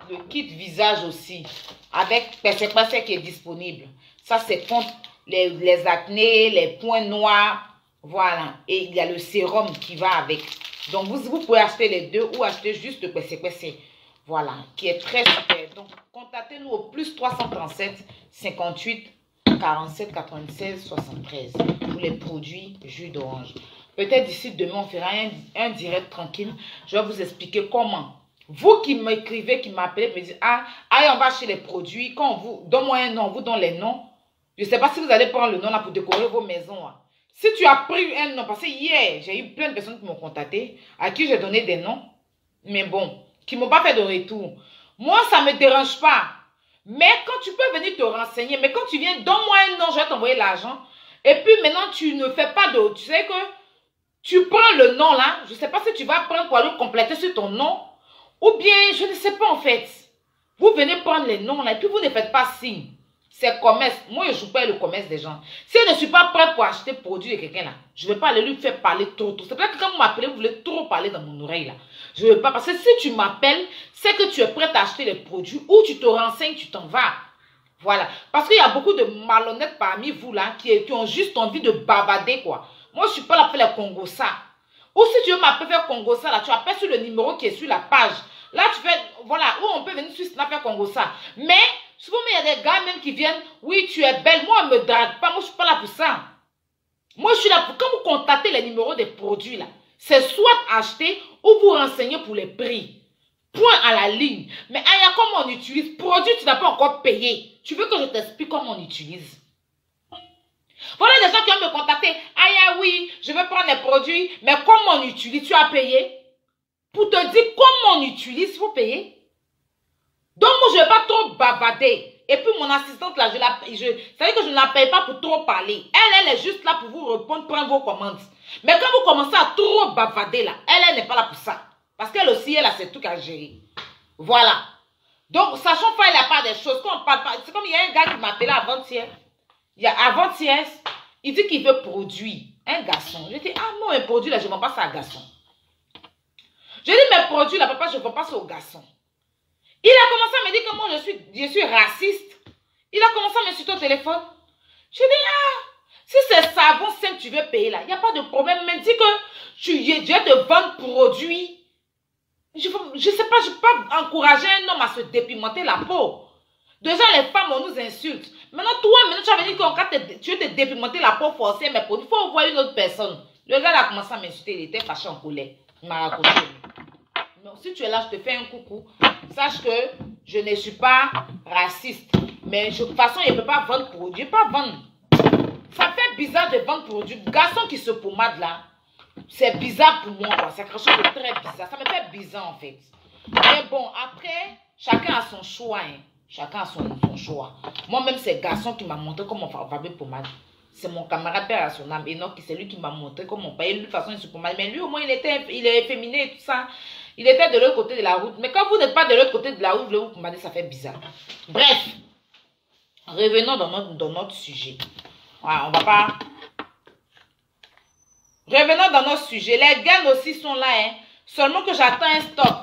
le kit visage aussi, avec Percé qui est disponible. Ça, c'est contre les acnés, les points noirs. Voilà. Et il y a le sérum qui va avec. Donc, vous pouvez acheter les deux ou acheter juste le Percé. Voilà. Qui est très super. Donc, contactez-nous au plus 337 58 47 96 73 pour les produits jus d'orange. Peut-être d'ici demain, on fera un direct tranquille. Je vais vous expliquer comment. Vous qui m'écrivez, qui m'appelez, me dites, ah, allez, on va acheter les produits. Quand on vous donne un nom, on vous donne les noms. Je ne sais pas si vous allez prendre le nom là pour décorer vos maisons. Hein. Si tu as pris un nom, parce que hier, j'ai eu plein de personnes qui m'ont contacté, à qui j'ai donné des noms, mais bon, qui ne m'ont pas fait de retour. Moi, ça ne me dérange pas. Mais quand tu peux venir te renseigner, mais quand tu viens, donne-moi un nom, je vais t'envoyer l'argent. Et puis maintenant, tu ne fais pas de... Tu sais que tu prends le nom là, je ne sais pas si tu vas prendre pour aller compléter sur ton nom, ou bien, je ne sais pas en fait. Vous venez prendre les noms là, et puis vous ne faites pas signe. c'est commerce. Moi, je ne joue pas le commerce des gens. Si je ne suis pas prête pour acheter produit de quelqu'un là, je ne vais pas aller lui faire parler trop. C'est pour ça que quand vous m'appelez, vous voulez trop parler dans mon oreille là. Je ne veux pas. Parce que si tu m'appelles, c'est que tu es prête à acheter les produits ou tu te renseignes, tu t'en vas. Voilà. Parce qu'il y a beaucoup de malhonnêtes parmi vous là qui ont juste envie de bavarder quoi. Moi, je ne suis pas là pour faire les Congossa. Ou si tu veux m'appeler faire Congossa là, tu appelles sur le numéro qui est sur la page. Là, tu fais, voilà, où on peut venir sur Snap faire Congossa. Mais, souvent, il y a des gars même qui viennent, oui, tu es belle. Moi, on ne me drague pas. Moi, je ne suis pas là pour ça. Moi, je suis là pour, quand vous contactez les numéros des produits là, c'est soit acheter ou vous renseigner pour les prix. Point à la ligne. Mais Aya, comment on utilise? Produit, tu n'as pas encore payé. Tu veux que je t'explique comment on utilise? Voilà des gens qui vont me contacter. Aya, oui, je veux prendre les produits, mais comment on utilise? Tu as payé? Pour te dire comment on utilise, il faut payer. Donc, moi, je ne vais pas trop bavarder. Et puis, mon assistante, là, ça veut dire que je ne la paye pas pour trop parler. Elle est juste là pour vous répondre, prendre vos commandes. Mais quand vous commencez à trop bavarder, là, elle n'est pas là pour ça. Parce qu'elle aussi, elle a ses trucs à gérer. Voilà. Donc, sachant pas, il n'y a pas des choses. Quand on parle pas, c'est comme il y a un gars qui m'appelait avant-hier. Avant-hier, il dit qu'il veut produire. Un garçon. Je dis, ah non, un produit, là, je ne vends pas ça à un garçon. Je dis, mes produits, là, papa, je ne vends pas ça aux garçons. Il a commencé à me dire que moi, je suis raciste. Il a commencé à m'insulter au téléphone. Je dis, ah, si c'est savon 5 que tu veux payer là, il n'y a pas de problème. Mais dis que je vais te vendre produit. Je ne sais pas, je ne peux pas encourager un homme à se dépimenter la peau. Déjà, les femmes, on nous insulte. Maintenant, toi, tu vas venir que tu veux te dépimenter la peau, forcer mes produits. Il faut voir une autre personne. Le gars a commencé à m'insulter, il était fâché en colère. Il m'a raconté. Donc, si tu es là, je te fais un coucou. Sache que je ne suis pas raciste. Mais de toute façon, il ne peut pas vendre produit. Pas vendre. Ça fait bizarre de vendre produit. Garçon qui se pommade là, c'est bizarre pour moi. C'est quelque chose de très bizarre. Ça me fait bizarre en fait. Mais bon, après, chacun a son choix. Hein. Chacun a son choix. Moi-même, c'est garçon qui m'a montré comment on fabrique pommade. C'est mon camarade père à son âme. Enoch, c'est lui qui m'a montré comment on paye. De toute façon, il se pommade. Mais lui, au moins, il est efféminé et tout ça. Il était de l'autre côté de la route. Mais quand vous n'êtes pas de l'autre côté de la route, vous pommade, ça fait bizarre. Bref, revenons dans notre sujet. Voilà, on va pas... Revenons dans notre sujet. Les gaines aussi sont là. Hein. Seulement que j'attends un stock.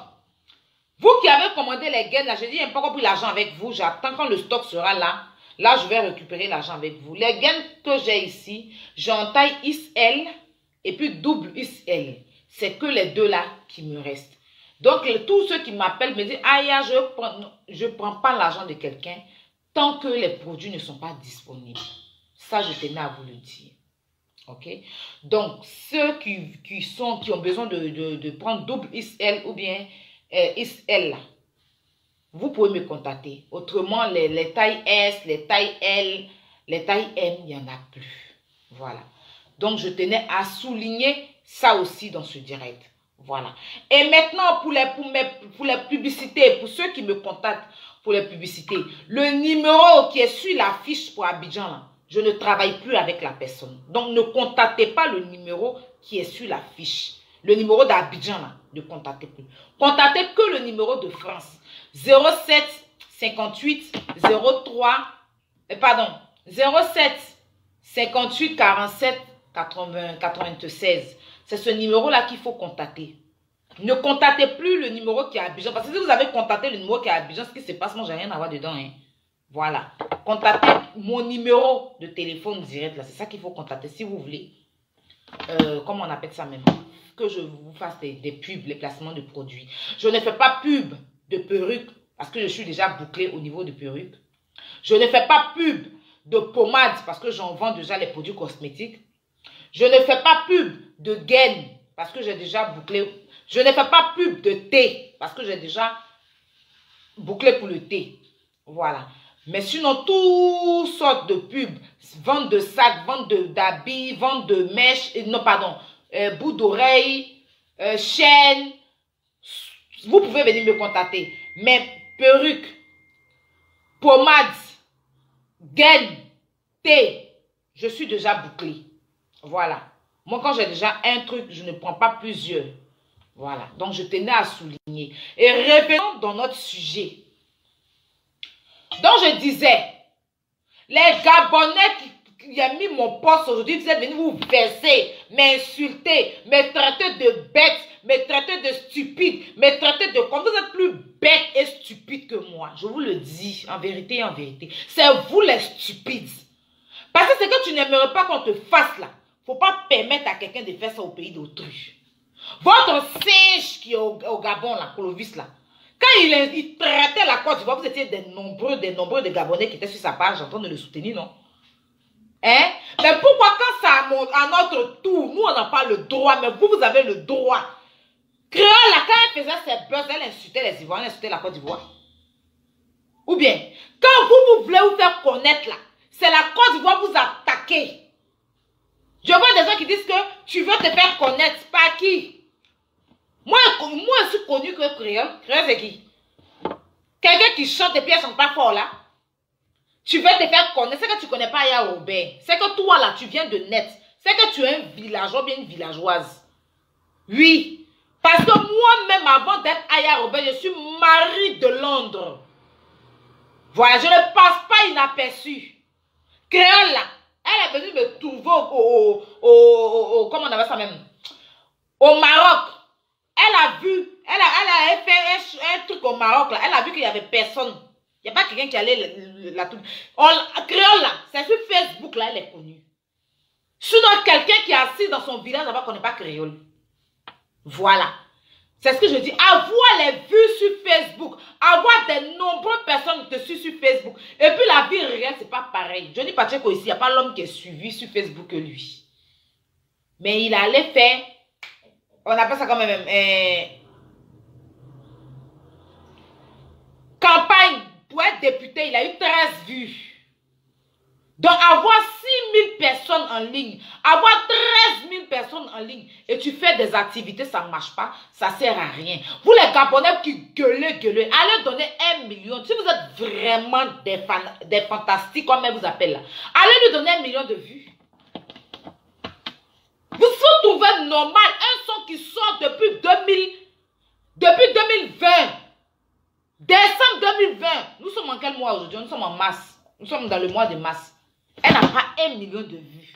Vous qui avez commandé les gaines, là, je dis, il n'y a pas pris l'argent avec vous. J'attends quand le stock sera là. Là, je vais récupérer l'argent avec vous. Les gaines que j'ai ici, j'ai en taille XL et puis double XL. C'est que les deux là qui me restent. Donc, tous ceux qui m'appellent me disent, ah, je prends pas l'argent de quelqu'un tant que les produits ne sont pas disponibles. Ça, je tenais à vous le dire. Ok? Donc, ceux qui ont besoin de prendre double XL ou bien XL, là, vous pouvez me contacter. Autrement, les tailles S, les tailles L, les tailles M, il n'y en a plus. Voilà. Donc, je tenais à souligner ça aussi dans ce direct. Voilà. Et maintenant, pour les publicités, pour ceux qui me contactent pour les publicités, le numéro qui est sur la fiche pour Abidjan, là, je ne travaille plus avec la personne. Donc, ne contactez pas le numéro qui est sur la fiche. Le numéro d'Abidjan, là, ne contactez plus. Contactez que le numéro de France. 07 58 03, pardon, 07 58 47 80, 96. C'est ce numéro-là qu'il faut contacter. Ne contactez plus le numéro qui est à Abidjan. Parce que si vous avez contacté le numéro qui est à Abidjan, ce qui se passe, moi, j'ai rien à voir dedans. Hein. Voilà. Contactez mon numéro de téléphone direct. C'est ça qu'il faut contacter si vous voulez. Comment on appelle ça même? Que je vous fasse des pubs, les placements de produits. Je ne fais pas pub de perruque parce que je suis déjà bouclée au niveau de perruque. Je ne fais pas pub de pommade parce que j'en vends déjà les produits cosmétiques. Je ne fais pas pub de gaine parce que j'ai déjà bouclé. Je ne fais pas pub de thé parce que j'ai déjà bouclé pour le thé. Voilà. Mais sinon, toutes sortes de pubs, vente de sacs, vente d'habits, vente de mèches, non pardon, bout d'oreille, chaîne, vous pouvez venir me contacter. Mais perruque, pommade, gaine, thé, je suis déjà bouclée. Voilà. Moi, quand j'ai déjà un truc, je ne prends pas plusieurs. Voilà. Donc, je tenais à souligner. Et revenons dans notre sujet. Donc, je disais, Les Gabonais qui ont mis mon poste aujourd'hui, vous êtes venus vous verser, m'insulter, me traiter de bête, me traiter de stupide, me traiter de comme vous êtes plus bête et stupide que moi. Je vous le dis en vérité et en vérité. C'est vous les stupides. Parce que c'est que tu n'aimerais pas qu'on te fasse là. Il ne faut pas permettre à quelqu'un de faire ça au pays d'autrui. Votre singe qui est au Gabon, là, Clovis, là, quand il traitait la Côte d'Ivoire, vous étiez des nombreux de Gabonais qui étaient sur sa page en train de le soutenir, non? Hein? Mais pourquoi quand ça monte à notre tour, nous on n'a pas le droit, mais vous avez le droit. Créole, là, quand elle faisait ses buzz, elle insultait les Ivoiriens, elle insultait la Côte d'Ivoire. Ou bien, quand vous voulez vous faire connaître là, c'est la Côte d'Ivoire vous attaquer. Je vois des gens qui disent que tu veux te faire connaître. Par qui? Moi, je suis connu que créole. Créole, c'est qui? Quelqu'un qui chante et puis elle chante pas fort là. Tu veux te faire connaître. C'est que tu ne connais pas Aya Robert. C'est que toi là, tu viens de net. C'est que tu es un villageois, bien une villageoise. Oui. Parce que moi-même, avant d'être Aya Robert, je suis Marie de Londres. Voilà, je ne passe pas inaperçu. Créole là, elle est venue me trouver comment on appelle ça même? Au Maroc. Elle a vu, elle a fait un truc au Maroc là. Elle a vu qu'il n'y avait personne. Il n'y a pas quelqu'un qui allait la trouver. Créole là, c'est sur Facebook là, elle est connue. Sinon, quelqu'un qui est assis dans son village là-bas ne connaît pas créole. Voilà. C'est ce que je dis. Avoir les vues sur Facebook, avoir de nombreuses personnes qui te suivent sur Facebook. Et puis la vie réelle, c'est pas pareil. Johnny Pacheco ici, il n'y a pas l'homme qui est suivi sur Facebook que lui. Mais il allait faire, on appelle ça quand même, campagne pour être député, il a eu 13 vues. Donc, avoir 6 000 personnes en ligne, avoir 13 000 personnes en ligne, et tu fais des activités, ça ne marche pas, ça ne sert à rien. Vous les Gabonais qui gueulez, allez donner 1 million. Si vous êtes vraiment des fantastiques, comme elle vous appelle là, allez lui donner 1 million de vues. Vous vous trouvez normal, un son qui sort depuis 2020, décembre 2020, nous sommes en quel mois aujourd'hui? Nous sommes en mars, nous sommes dans le mois de mars. Elle n'a pas 1 million de vues.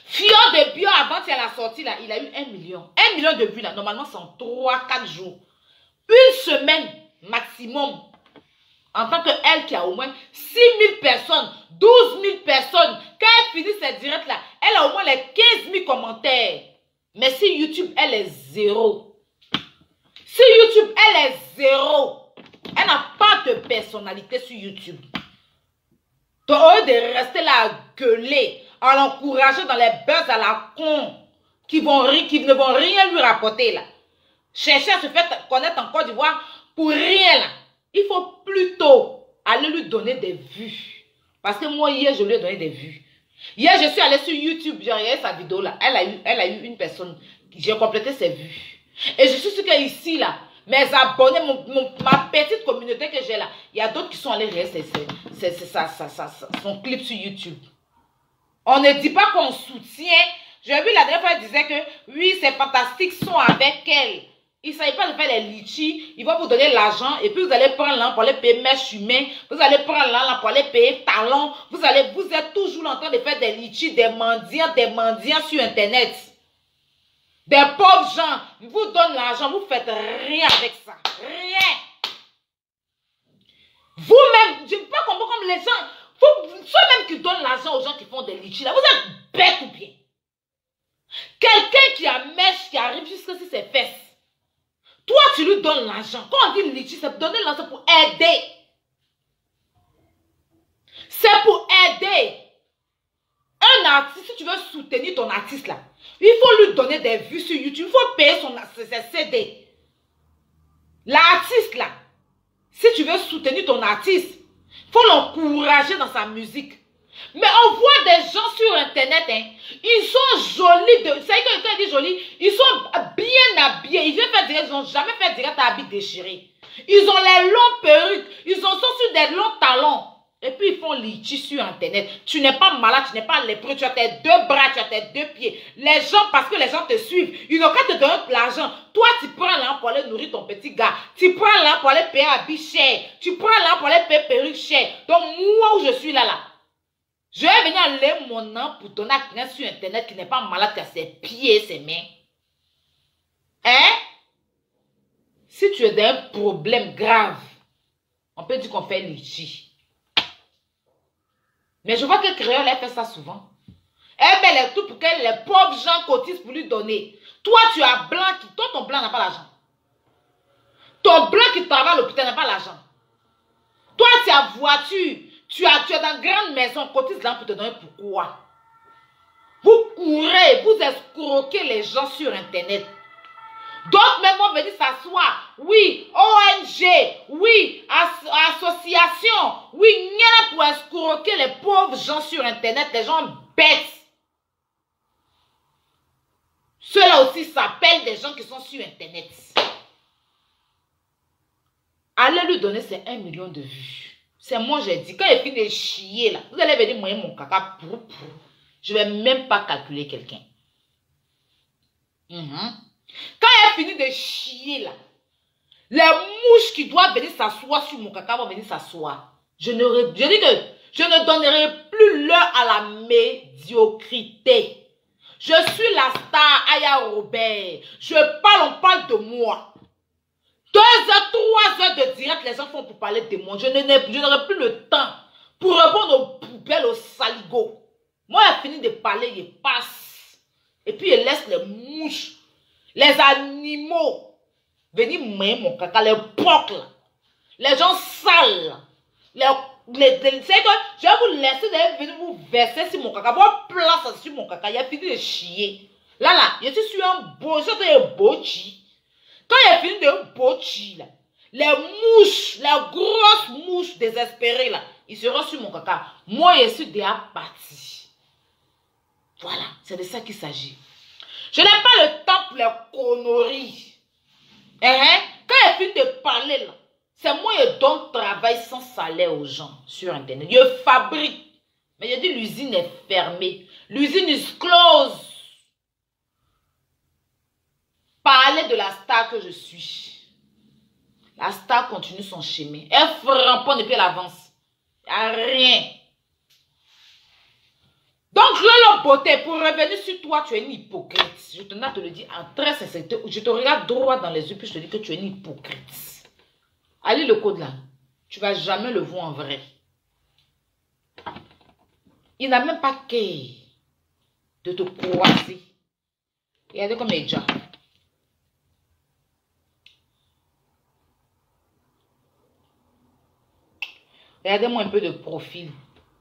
Fior de Bio, avant qu'elle a sorti, là, il a eu 1 million. 1 million de vues, là, normalement, c'est en 3-4 jours. Une semaine maximum. En tant qu'elle qui a au moins 6 000 personnes, 12 000 personnes. Quand elle finit ses directs, là, elle a au moins les 15 000 commentaires. Mais si YouTube, elle est zéro. Si YouTube, elle est zéro. Elle n'a pas de personnalité sur YouTube. Donc, au lieu de rester là à gueuler, à l'encourager dans les buzz à la con, qui ne vont rien lui rapporter là. Chercher à se faire connaître en Côte d'Ivoire pour rien là. Il faut plutôt aller lui donner des vues. Parce que moi, hier, je lui ai donné des vues. Hier, je suis allée sur YouTube, j'ai regardé sa vidéo là. Elle a eu une personne, j'ai complété ses vues. Et je suis sûre qu'ici là, mes abonnés, ma petite communauté que j'ai là, il y a d'autres qui sont allés regarder son clip sur YouTube. On ne dit pas qu'on soutient. J'ai vu la dernière fois, elle disait que oui, ces fantastiques sont avec elle. Il ne s'agit pas de faire les litchis. Ils vont vous donner l'argent et puis vous allez prendre l'argent pour aller payer mèche humaine. Vous allez prendre l'argent pour aller payer talons. Vous êtes toujours en train de faire des litchis, des mendiants sur Internet. Des pauvres gens, ils vous donnent l'argent, vous ne faites rien avec ça. Rien. Vous-même, je ne sais pas comment comme les gens, ceux-même qui donnent l'argent aux gens qui font des litchis, là, vous êtes bêtes ou bien. Quelqu'un qui a mèche, qui arrive jusqu'à ses fesses. Toi, tu lui donnes l'argent. Quand on dit litchi, c'est donner l'argent pour aider. C'est pour aider. Un artiste, si tu veux soutenir ton artiste là, il faut lui donner des vues sur YouTube. Il faut payer ses CD. L'artiste là, si tu veux soutenir ton artiste, il faut l'encourager dans sa musique. Mais on voit des gens sur Internet, hein, ils sont jolis. C'est que quand ils disent jolis, ils sont bien habillés. Ils viennent faire direct, ils n'ont jamais fait direct à habits déchirés. Ils ont les longs perruques, ils sont sur des longs talons. Et puis, ils font litchi sur Internet. Tu n'es pas malade, tu n'es pas lépreux, tu as tes 2 bras, tu as tes 2 pieds. Les gens, parce que les gens te suivent, ils n'ont qu'à te donner de l'argent. Toi, tu prends l'argent pour aller nourrir ton petit gars. Tu prends l'argent pour aller payer habit cher. Tu prends l'argent pour aller payer perruque cher. Donc, moi, où je suis là, je vais venir enlever mon nom pour donner à quelqu'un sur Internet qui n'est pas malade, qui a ses pieds et ses mains. Hein? Si tu es dans un problème grave, on peut dire qu'on fait litchi. Mais je vois que Créole, elle fait ça souvent. Elle met les tout pour que les pauvres gens cotisent pour lui donner. Toi, tu as blanc qui... Toi, ton blanc n'a pas l'argent. Ton blanc qui travaille à l'hôpital n'a pas l'argent. Toi, tu as voiture. Tu es dans une grande maison. Cotise là pour te donner pourquoi. Vous courez, vous escroquez les gens sur Internet. D'autres même vont venir s'asseoir. Oui, ONG. Oui, association. Oui, rien pour escroquer les pauvres gens sur Internet. Les gens bêtes. Ceux-là aussi s'appellent des gens qui sont sur Internet. Allez lui donner ces 1 million de vues. C'est moi, j'ai dit. Quand il finit de chier, là, vous allez venir moyer mon caca. Je ne vais même pas calculer quelqu'un. Quand elle finit de chier, là, les mouches qui doivent venir s'asseoir sur mon caca vont venir s'asseoir. Je dis que je ne donnerai plus l'heure à la médiocrité. Je suis la star Aya Robert. On parle de moi. 2 heures, 3 heures de direct, les gens font pour parler de moi. Je n'aurai plus le temps pour répondre aux poubelles, aux saligots. Moi, elle finit de parler, il passe. Et puis, elle laisse les mouches, les animaux venir mouiller mon caca, les porcs, les gens sales. C'est que je vais vous laisser venir vous verser sur mon caca. Votre place sur mon caca, il a fini de chier. Là, je suis sur un beau, chi. Quand il a fini de beau chi, là, les mouches, les grosses mouches désespérées, là, ils seront sur mon caca. Moi, je suis déjà parti. Voilà, c'est de ça qu'il s'agit. Je n'ai pas le temps pour les conneries. Quand il finit de parler, là, c'est moi qui donne travail sans salaire aux gens sur Internet. Je fabrique. Mais je dis l'usine est fermée. L'usine est close. Parlez de la star que je suis. La star continue son chemin. Elle framponne et puis elle avance. Il n'y a rien. Donc, Lolo Beauté, pour revenir sur toi, tu es une hypocrite. Je tenais à te le dire en très sincérité. Je te regarde droit dans les yeux puis je te dis que tu es une hypocrite. Allez le code là. Tu ne vas jamais le voir en vrai. Il n'a même pas qu'à de te croiser. Regardez comme il est déjà. Regardez-moi un peu de profil.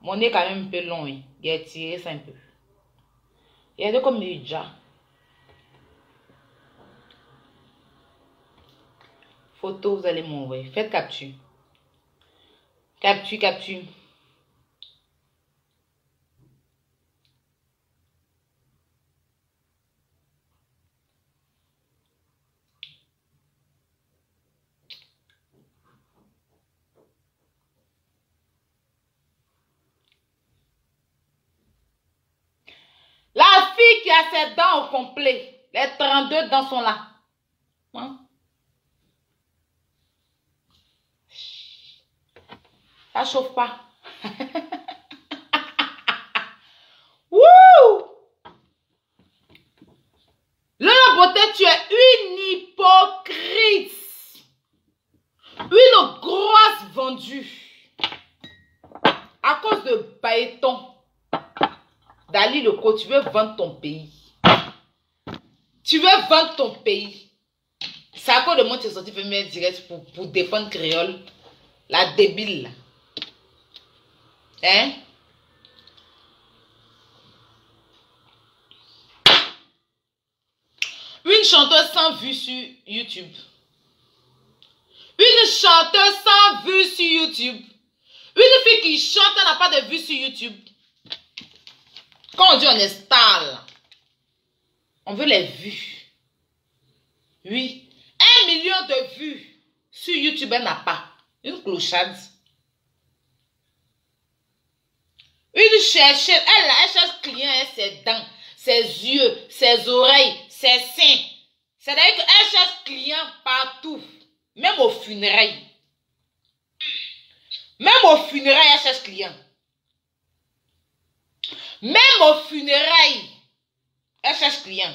Mon nez est quand même un peu long. Hein. Il a tiré ça un peu. Regardez comme il est déjà. Photo, vous allez m'envoyer. Faites capture. Capture. La fille qui a ses dents au complet. Les 32 dents sont là. Hein? Ça chauffe pas. Wouh! Lolo Beauté, tu es une hypocrite. Une grosse vendue. À cause de Baéton. Dali le co, tu veux vendre ton pays. Tu veux vendre ton pays. C'est à cause de moi que tu es sorti faire mes directs pour défendre Créole. La débile là. Hein? Une chanteuse sans vue sur YouTube. Une chanteuse sans vue sur YouTube. Une fille qui chante n'a pas de vue sur YouTube. Quand on dit on est star, on veut les vues. Oui. 1 million de vues sur YouTube, elle n'a pas. Une clochade. chercher, elle cherche client, ses dents, ses yeux, ses oreilles, ses seins. C'est-à-dire qu'elle cherche client partout. Même aux funérailles. Même aux funérailles, elle cherche client. Même aux funérailles, elle cherche client.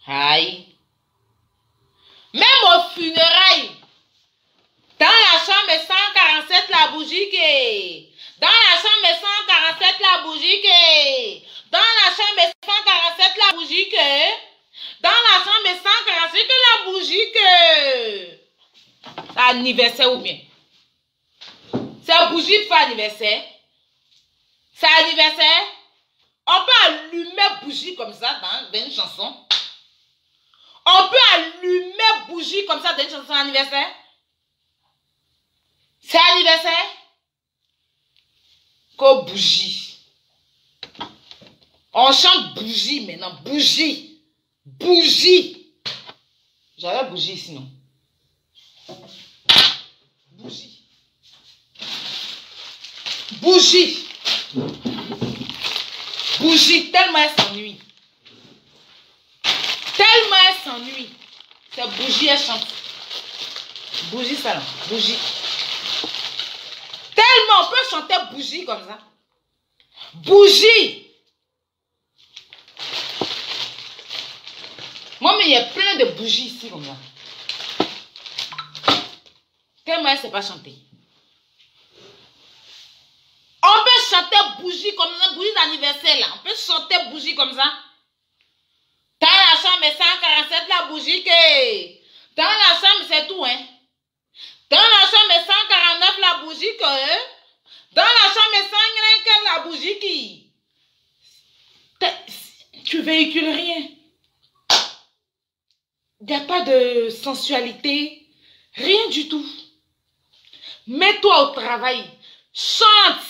Aïe. Même aux funérailles. Dans la chambre 147, la bougie qui. Dans la chambre 147, la bougie qui. Dans la chambre 147, la bougie que. Dans la chambre 147, la bougie que. C'est anniversaire ou bien? C'est bougie pour anniversaire. C'est anniversaire. On peut allumer bougie comme ça dans une chanson. On peut allumer bougie comme ça dans une chanson anniversaire. C'est anniversaire. Qu'au bougie. On chante bougie maintenant. Bougie. Bougie. J'avais bougie sinon. Bougie. Bougie. Bougie. Tellement elle s'ennuie. Tellement elle s'ennuie. C'est bougie, elle chante. Bougie, ça là. Bougie. Tellement on peut chanter bougie comme ça. Bougie. Moi, mais il y a plein de bougies ici comme ça. Tellement elle ne sait pas chanter. On peut chanter bougie comme ça, bougie d'anniversaire là. On peut chanter bougie comme ça. Dans la chambre 147, la bougie que. Dans la chambre, c'est tout, hein. Dans la chambre 149, la bougie que. Dans la chambre 150, la bougie qui. Tu véhicules rien. Il n'y a pas de sensualité. Rien du tout. Mets-toi au travail. Chante.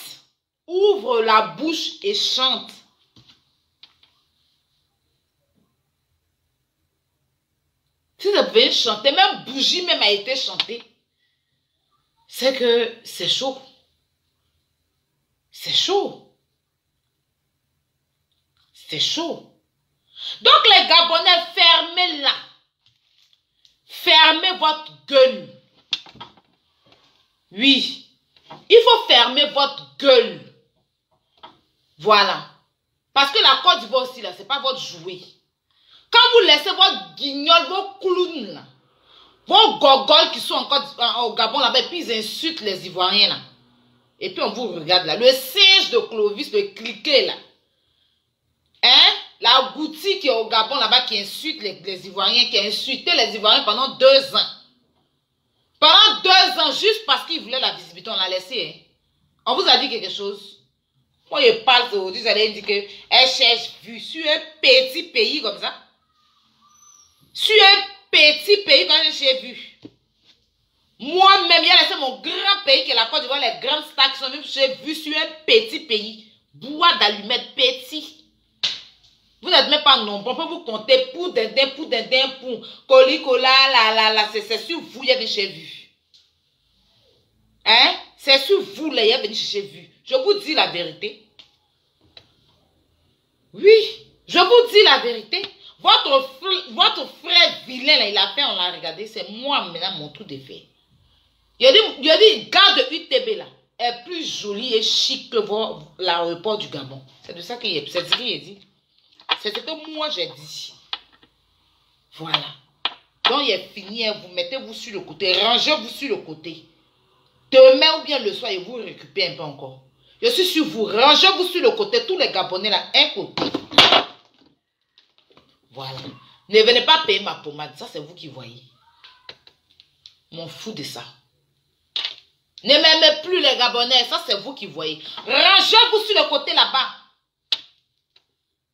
Ouvre la bouche et chante. Si ça pouvait chanter, même bougie même a été chantée, c'est que c'est chaud. C'est chaud. C'est chaud. Donc les Gabonais, fermez-la. Fermez votre gueule. Oui. Il faut fermer votre gueule. Voilà. Parce que la Côte d'Ivoire aussi, là, c'est pas votre jouet. Quand vous laissez votre guignol, vos clowns, là, vos gogoles qui sont encore au Gabon là-bas, et puis ils insultent les Ivoiriens là. Et puis on vous regarde là. Le singe de Clovis, le cliquet là. Hein? La Goutti qui est au Gabon là-bas qui insulte les Ivoiriens, qui a insulté les Ivoiriens pendant 2 ans. Pendant 2 ans, juste parce qu'ils voulaient la visibilité, on l'a laissé. Hein? On vous a dit quelque chose? Moi, je parle aujourd'hui, vous allez dire qu'elle cherche vue sur un petit pays comme ça. Sur un petit pays quand j'ai vu. Moi-même, il y a laissé mon grand pays qui est la Côte d'Ivoire, les grandes stars qui sont venues, j'ai vu sur un petit pays. Bois d'allumettes petit. Vous n'êtes même pas nombreux. On peut vous compter pour dindin, pour colicola, c'est sur vous, il y a des chez vu. Hein? C'est sur vous, là, il y a des chez vu. Je vous dis la vérité. Oui, je vous dis la vérité. Votre frère vilain, là, il a fait, on l'a regardé. C'est moi, maintenant, mon trou de fait. Il a dit, garde de UTB, là, est plus jolie et chic que l'aéroport du Gabon. C'est de ça qu'il a dit. C'est ce que moi, j'ai dit. Voilà. Donc, il est fini. Vous mettez-vous sur le côté. Rangez-vous sur le côté. Demain ou bien le soir, et vous récupérez un peu encore. Je suis sur vous. Rangez-vous sur le côté. Tous les Gabonais, là, un côté. Voilà. Ne venez pas payer ma pommade. Ça, c'est vous qui voyez. M'en fous de ça. Ne m'aimez plus les Gabonais. Ça, c'est vous qui voyez. Rangez-vous sur le côté là-bas.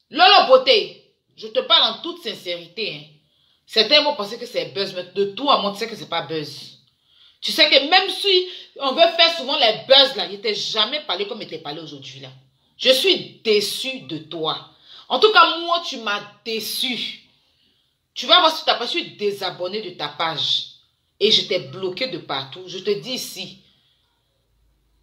Lolo Beauté, je te parle en toute sincérité. Hein. Certains vont penser que c'est buzz, mais de tout à moi, tu sais que c'est pas buzz. Tu sais que même si on veut faire souvent les buzz là, il n'était jamais parlé comme il était parlé aujourd'hui là. Je suis déçu de toi. En tout cas, moi, tu m'as déçu. Tu vas voir sur ta page, je suis désabonné de ta page. Et je t'ai bloqué de partout. Je te dis ici.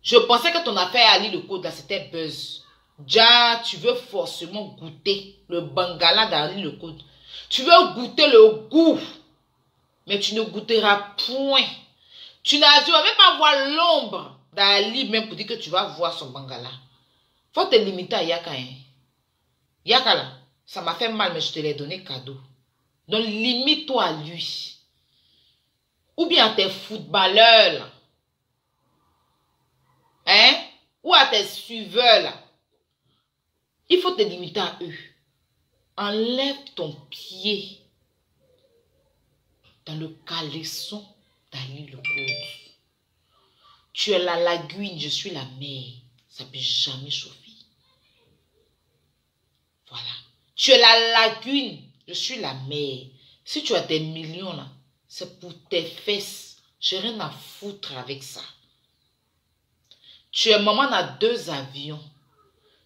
Je pensais que ton affaire Ali le code là, c'était buzz. Déjà, tu veux forcément goûter le bangala d'Ali le code. Tu veux goûter le goût. Mais tu ne goûteras point. Tu ne vas même pas voir l'ombre d'Ali même pour dire que tu vas voir son bangala. Faut te limiter à Yaka. Hein. Yaka là, ça m'a fait mal mais je te l'ai donné cadeau. Donc limite-toi à lui. Ou bien à tes footballeurs là. Hein? Ou à tes suiveurs là. Il faut te limiter à eux. Enlève ton pied dans le caleçon d'Ali le code. Tu es la lagune, je suis la mer. Ça ne peut jamais chauffer. Voilà. Tu es la lagune, je suis la mer. Si tu as des millions là, c'est pour tes fesses. J'ai rien à foutre avec ça. Tu es maman à 2 avions.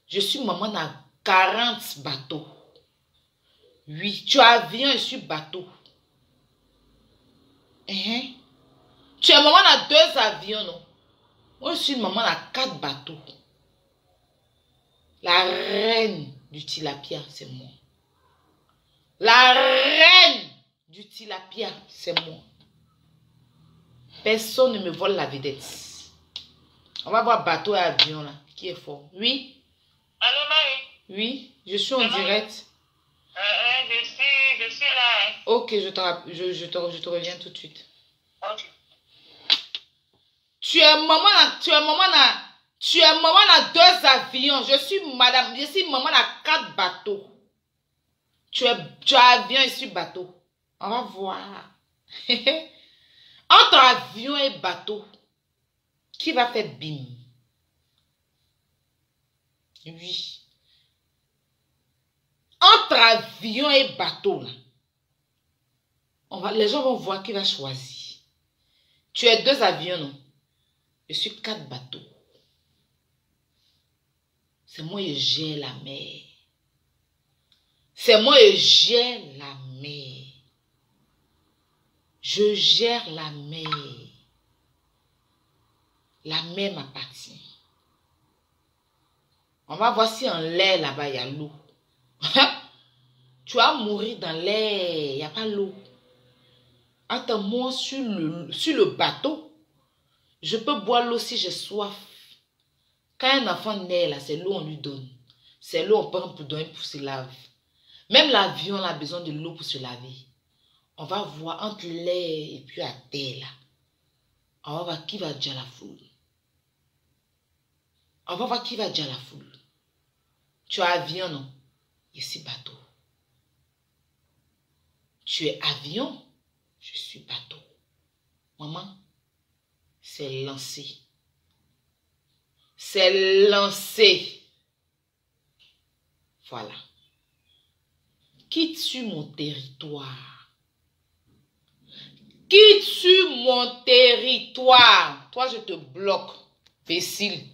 Je suis maman à 40 bateaux. Oui, tu as avion et je suis bateau. Tu es maman à 2 avions, non? Moi, je suis maman à 4 bateaux. La reine du tilapia, c'est moi. La reine du tilapia, c'est moi. Personne ne me vole la vedette. On va voir bateau et avion là. Qui est fort? Oui? Allô, Marie? Oui, je suis en direct. Je suis là. Ok, je te reviens tout de suite. Ok. Tu es maman à 2 avions. Je suis maman à 4 bateaux. Tu as avion et je suis bateau. On va voir. Entre avion et bateau, qui va faire bim? Oui. Entre avion et bateau, là, les gens vont voir qui va choisir. Tu es 2 avions, non? Je suis 4 bateaux. C'est moi qui gère la mer. C'est moi qui gère la mer. Je gère la mer. La mer m'appartient. On va voir si en l'air là-bas il y a l'eau. Tu vas mourir dans l'air, il n'y a pas l'eau. Attends-moi sur le bateau. Je peux boire l'eau si j'ai soif. Quand un enfant naît là, c'est l'eau on lui donne. C'est l'eau on prend pour donner pour se laver. Même l'avion a besoin de l'eau pour se laver. On va voir entre l'air et puis la terre là. On va voir qui va dire la foule. On va voir qui va dire la foule. Tu as avion, non? Ici, bateau. Tu es avion, je suis bateau. Maman, c'est lancé. C'est lancé. Voilà. Quitte sur mon territoire. Quitte sur mon territoire. Toi, je te bloque. Imbécile.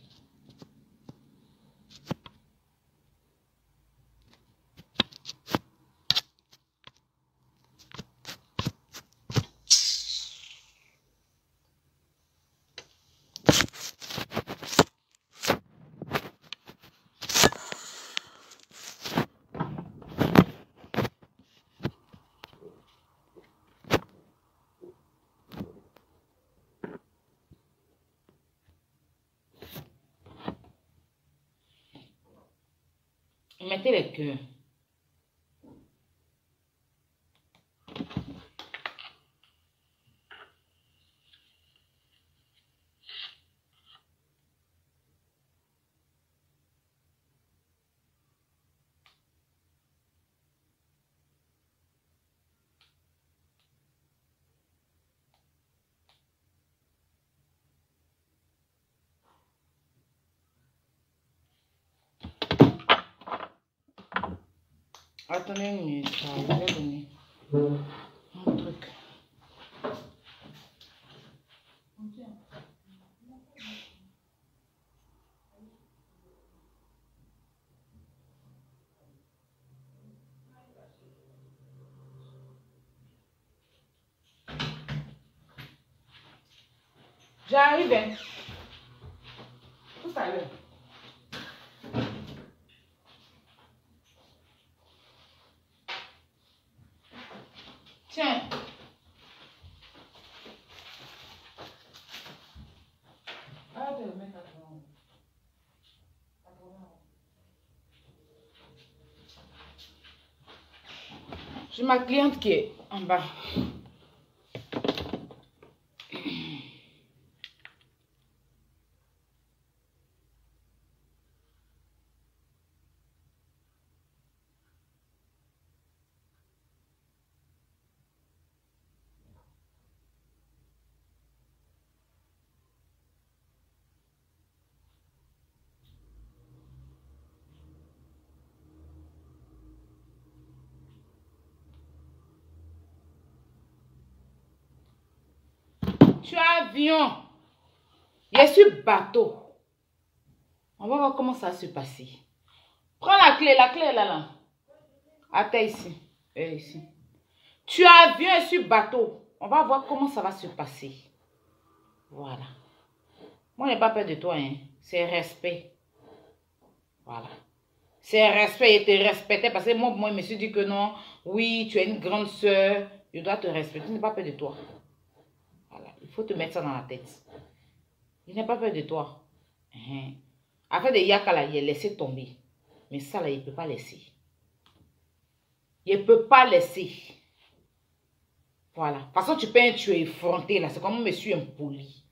Mettez les cœurs. Attendez une minute, je vais donner un truc. J'arrive. Tout à l'heure. Tiens. Arrête de le mettre à ton... J'ai ma cliente qui est en bas. Tu as avion. Je suis bateau. On va voir comment ça va se passer. Prends la clé est là. Attends ici. Ici. Tu as avion, je suis bateau. On va voir comment ça va se passer. Voilà. Moi, je n'ai pas peur de toi, hein. C'est respect. Voilà. C'est respect. Je te respectais parce que moi, je me suis dit que non. Oui, tu es une grande soeur. Je dois te respecter. Je n'ai pas peur de toi. Voilà. Il faut te mettre ça dans la tête. Je n'ai pas peur de toi. Après de yaka là, il a laissé tomber. Mais ça là, il ne peut pas laisser. Il ne peut pas laisser. Voilà. De toute façon, tu peux tu es effronté là. C'est comme monsieur impoli.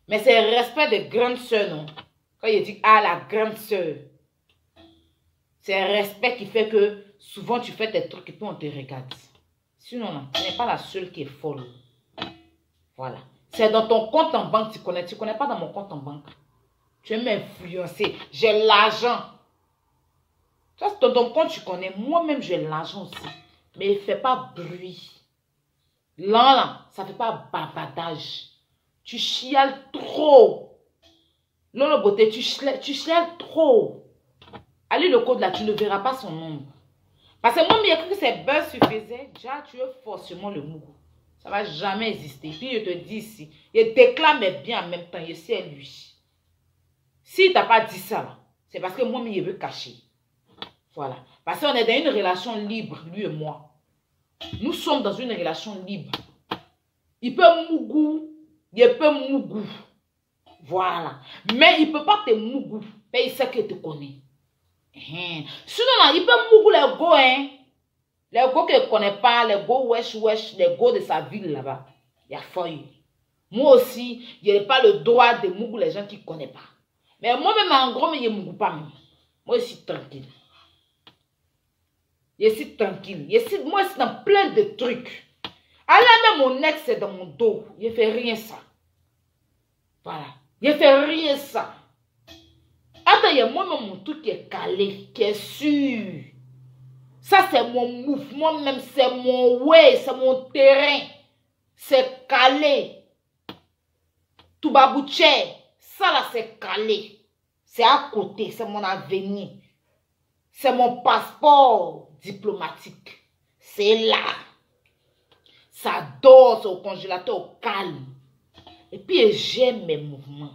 Mais c'est le respect de grande soeur, non? Quand il dit, ah, la grande soeur. C'est un respect qui fait que souvent tu fais tes trucs et puis on te regarde. Sinon, non, tu n'es pas la seule qui est folle. Voilà. C'est dans ton compte en banque, tu connais. Tu ne connais pas dans mon compte en banque. Tu veux m'influencer. J'ai l'argent. Ça, c'est dans ton compte, tu connais. Moi-même, j'ai l'argent aussi. Mais il ne fait pas bruit. Là, ça ne fait pas bavardage. Tu chiales trop. Lolo beauté, tu chiales trop. Allez, le code là, tu ne verras pas son nombre. Parce que moi, il y a cru que c'est buzz suffisait. Déjà, tu veux forcément le mougou. Ça ne va jamais exister. Puis je te dis ici, il déclame bien en même temps. Je sais lui. S'il ne t'a pas dit ça, c'est parce que moi, il veut cacher. Voilà. Parce qu'on est dans une relation libre, lui et moi. Nous sommes dans une relation libre. Il peut mougou, il peut mougou. Voilà. Mais il ne peut pas te mougou. Mais il sait qu'il te connaît. Sinon, là, il peut mougou les go, hein. Les go qu'il ne connaît pas, les go wesh, les go de sa ville là-bas. Il y a feuille. Moi aussi, je n'ai pas le droit de mougou les gens qui ne connaissent pas. Mais moi-même, en gros, je ne mougou pas. Moi, je suis tranquille. Je suis tranquille. Moi, je suis dans plein de trucs. Alors, même mon ex est dans mon dos. Je ne fais rien ça. Voilà. Je ne fais rien ça. Attends, il y a moi-même mon truc qui est calé, qui est sûr. Ça, c'est mon mouvement, même c'est mon way, c'est mon terrain. C'est calé. Toubabouché. Ça, là, c'est calé. C'est à côté, c'est mon avenir. C'est mon passeport diplomatique. C'est là. Ça dort au congélateur au calme. Et puis, j'aime mes mouvements.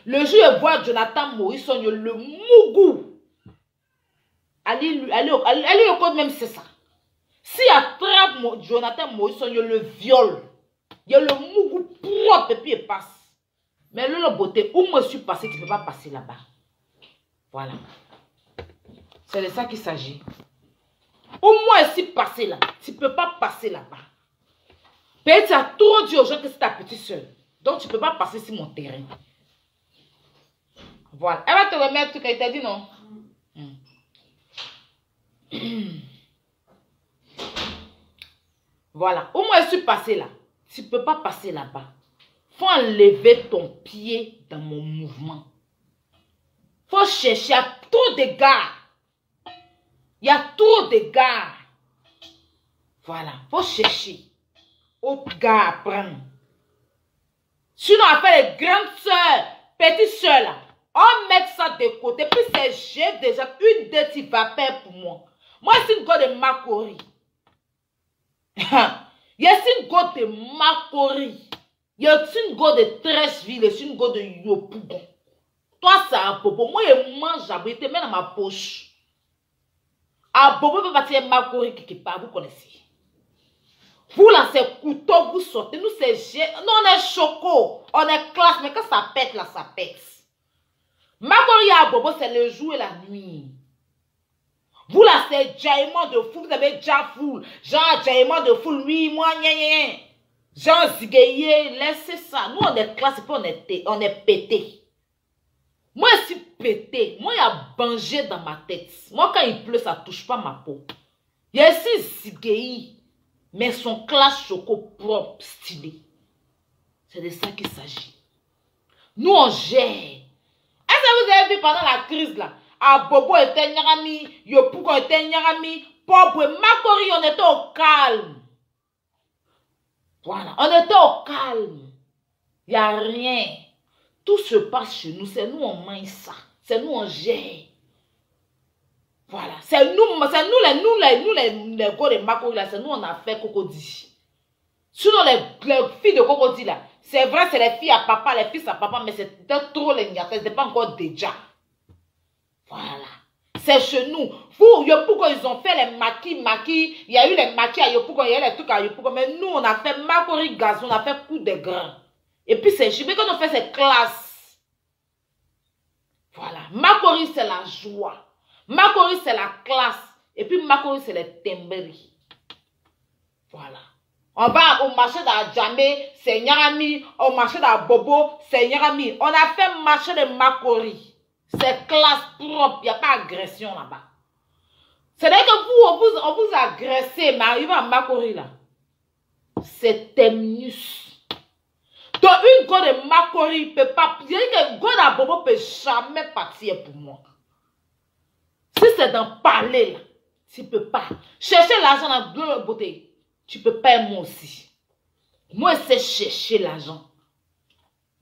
Le jour où je vois Jonathan Moïse, le mougou. Allez au code même, c'est ça. Si attrape Jonathan Moïse, il le viol. Il y a le mougou propre et puis il passe. Mais le beauté, où moi je suis passé, tu ne peux pas passer là-bas. Voilà. C'est de ça qu'il s'agit. Où moi je suis passé là, tu ne peux pas passer là-bas. Peut-être tu as trop dit aux gens que c'est ta petite soeur. Donc tu ne peux pas passer sur mon terrain. Voilà. Elle va te remettre ce qu'elle t'a dit, non? Voilà. Où moi je suis passé là, tu ne peux pas passer là-bas. Faut enlever ton pied dans mon mouvement. Faut chercher. Il y a trop de gars. Il y a trop de gars. Voilà. Faut chercher. Autres gars à prendre. Sinon, après les grandes soeurs, petites soeurs là, on met ça de côté. Puis c'est j'ai déjà une dette qui va faire pour moi. Moi, c'est une go de Makori. Je suis une go de Makori. Je suis une go de Trècheville. Je suis une go de Yopougon. Toi, c'est un bobo. Moi, je mange à boire, même dans ma poche. Un bobo peut partir Makori quelque part, vous connaissez. Vous, là, c'est couteau, vous sortez. Nous, c'est nous, on est choco. On est classe, mais quand ça pète, là, ça pète. Makori à bobo, c'est le jour et la nuit. Vous, là, c'est jaillement de fou. Vous avez déjà fou. Genre, jaillement de fou. Oui, moi, gna. Jean Zigueye, laissez ça. Nous, on est classe et on est pété. Moi, je suis pété. Moi, il y a bangé dans ma tête. Moi, quand il pleut, ça ne touche pas ma peau. Il y a ici Zigueye, mais son classe choco propre, stylé. C'est de ça qu'il s'agit. Nous, on gère. Est-ce que vous avez vu pendant la crise, là? Ah, Bobo était Nyarami, Yopouko était Nyarami, Pauvre Makori, on était au calme. Voilà, on était au calme. Il n'y a rien. Tout se passe chez nous. C'est nous, on mange ça. C'est nous, on gère. Voilà. C'est nous les gars de Makori, là. C'est nous, on a fait Cocody. Sinon, les filles de Cocody, là. C'est vrai, c'est les filles à papa, les fils à papa, mais c'était trop les gâteaux. C'était pas encore déjà. Voilà. C'est chez nous. Vous, Yopouko, ils ont fait les maquis. Il y a eu les maquis à Yopouko, il y a eu les trucs à Yopouko. Mais nous, on a fait Makori gazon, on a fait coup de grain. Et puis, c'est chibé quand on fait ces classes. Voilà. Makori, c'est la joie. Makori, c'est la classe. Et puis, Makori, c'est les temberi. Voilà. On va au marché d'Adjamé, c'est Nyarami. Au marché d'Abobo, c'est Nyarami. On a fait marché de Makori. C'est classe propre, il n'y a pas d'agression là-bas. C'est-à-dire que vous, on vous agressez, mais arrivé à Makori là, c'est terminus. Donc une go de Makori ne peut pas, il y a que go d'Abobo ne peut jamais partir pour moi. Si c'est dans parler là, tu ne peux pas. Chercher l'argent dans la beauté, tu ne peux pas, moi aussi. Moi, c'est chercher l'argent.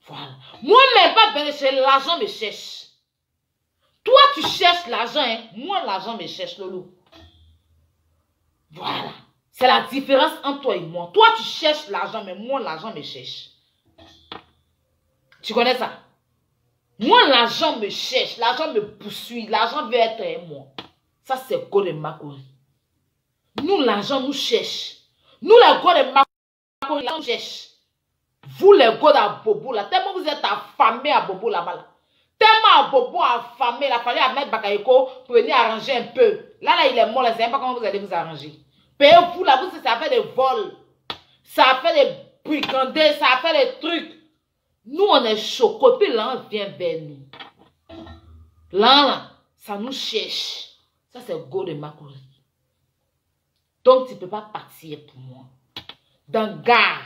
Voilà. Moi, même pas venir chercher l'argent, me cherche. Toi, tu cherches l'argent, hein? Moi, l'argent me cherche, Lolo. Voilà. C'est la différence entre toi et moi. Toi, tu cherches l'argent, mais moi, l'argent me cherche. Tu connais ça? Moi, l'argent me cherche, l'argent me poursuit, l'argent veut être à moi. Ça, c'est quoi de Makori? Nous, l'argent nous cherche. Nous, les gars de Makori, l'argent cherche. Vous, les gars de Bobo, là, tellement vous êtes affamés à Bobo là-bas, là. Tellement Bobo affamé, il a fallu à mettre Bakayoko pour venir arranger un peu. Là, il est mort, là, je ne sais pas comment vous allez vous arranger. Payez-vous, là, vous, ça fait des vols. Ça a fait des brigandés, ça a fait des trucs. Nous, on est choqués, puis là, on vient vers nous. Là, ça nous cherche. Ça, c'est le go de Makori. Donc, tu ne peux pas partir pour moi. Dans gare,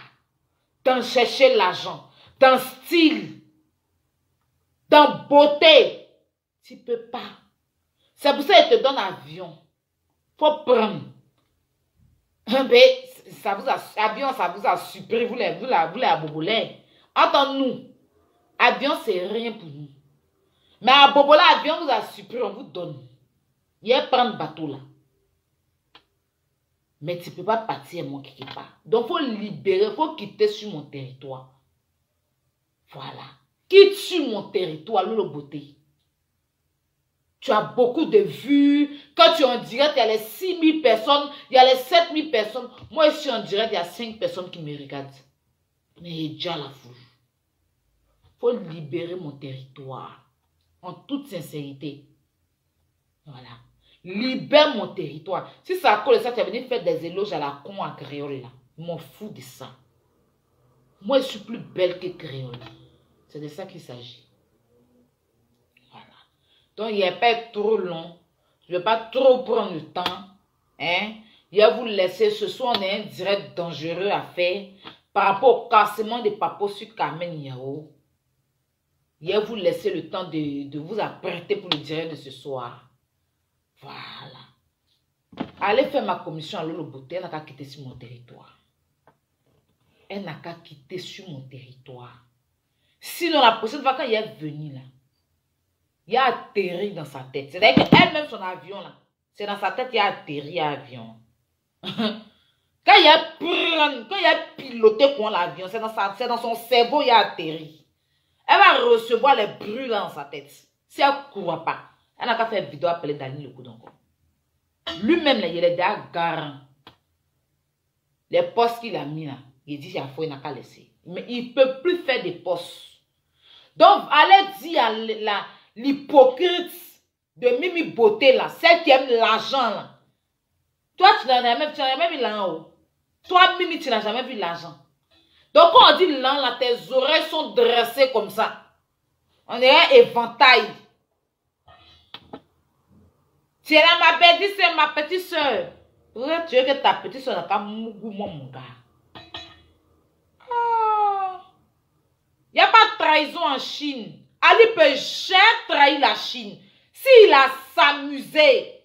dans chercher l'argent, dans style, dans beauté, tu ne peux pas. C'est pour ça qu'ils te donnent avion. Il faut prendre. Mais avion, ça vous a supprimé, vous les abobolés. Entends-nous. Avion, c'est rien pour nous. Mais à Bobola, avion vous a supprimé, on vous donne. Il y a prendre bateau là. Mais tu ne peux pas partir, moi, quelque part. Donc, il faut libérer, il faut quitter sur mon territoire. Voilà. Quitte sur mon territoire, le beauté. Tu as beaucoup de vues. Quand tu es en direct, il y a les 6000 personnes, il y a les 7000 personnes. Moi, je suis en direct, il y a 5 personnes qui me regardent. Mais il y a déjà la foule. Il faut libérer mon territoire. En toute sincérité. Voilà. Libère mon territoire. Si ça colle ça, tu vas venir faire des éloges à la con à créole là. Je m'en fous de ça. Moi, je suis plus belle que créole. C'est de ça qu'il s'agit. Voilà. Donc, il n'y a pas trop long. Je ne vais pas trop prendre le temps. Hein? Je vais vous laisser. Ce soir, on a un direct dangereux à faire par rapport au cassement des papos sur Carmen Yao. Je vais vous laisser le temps de vous apprêter pour le direct de ce soir. Voilà. Allez faire ma commission à Lolo Beauté. Elle n'a qu'à quitter sur mon territoire. Elle n'a qu'à quitter sur mon territoire. Sinon, la prochaine fois, quand il est venu là, il a atterri dans sa tête. C'est-à-dire qu'elle-même, son avion là, c'est dans sa tête qu'il a atterri à l'avion. Quand il a piloté l'avion, c'est dans son cerveau qu'il a atterri. Elle va recevoir les brûlants dans sa tête. Si elle ne croit pas, elle n'a qu'à faire une vidéo appelée Dani le coup d'encore. Lui-même, il est déjà garant. Les postes qu'il a mis là, il dit qu'il faut, il n'a qu'à laisser. Mais il ne peut plus faire des postes. Donc, allez dire à l'hypocrite de Mimi Beauté là, celle qui aime l'argent là. Toi, tu n'as jamais vu l'argent. Toi, Mimi, tu n'as jamais vu l'argent. Donc, quand on dit l'argent là, tes oreilles sont dressées comme ça. On est un éventail. Tu es là, ma petite soeur, ma petite soeur. Tu veux que ta petite soeur n'a pas mougou, mon gars. Il n'y a pas de trahison en Chine. Ali peut jamais trahir la Chine. S'il a s'amusé,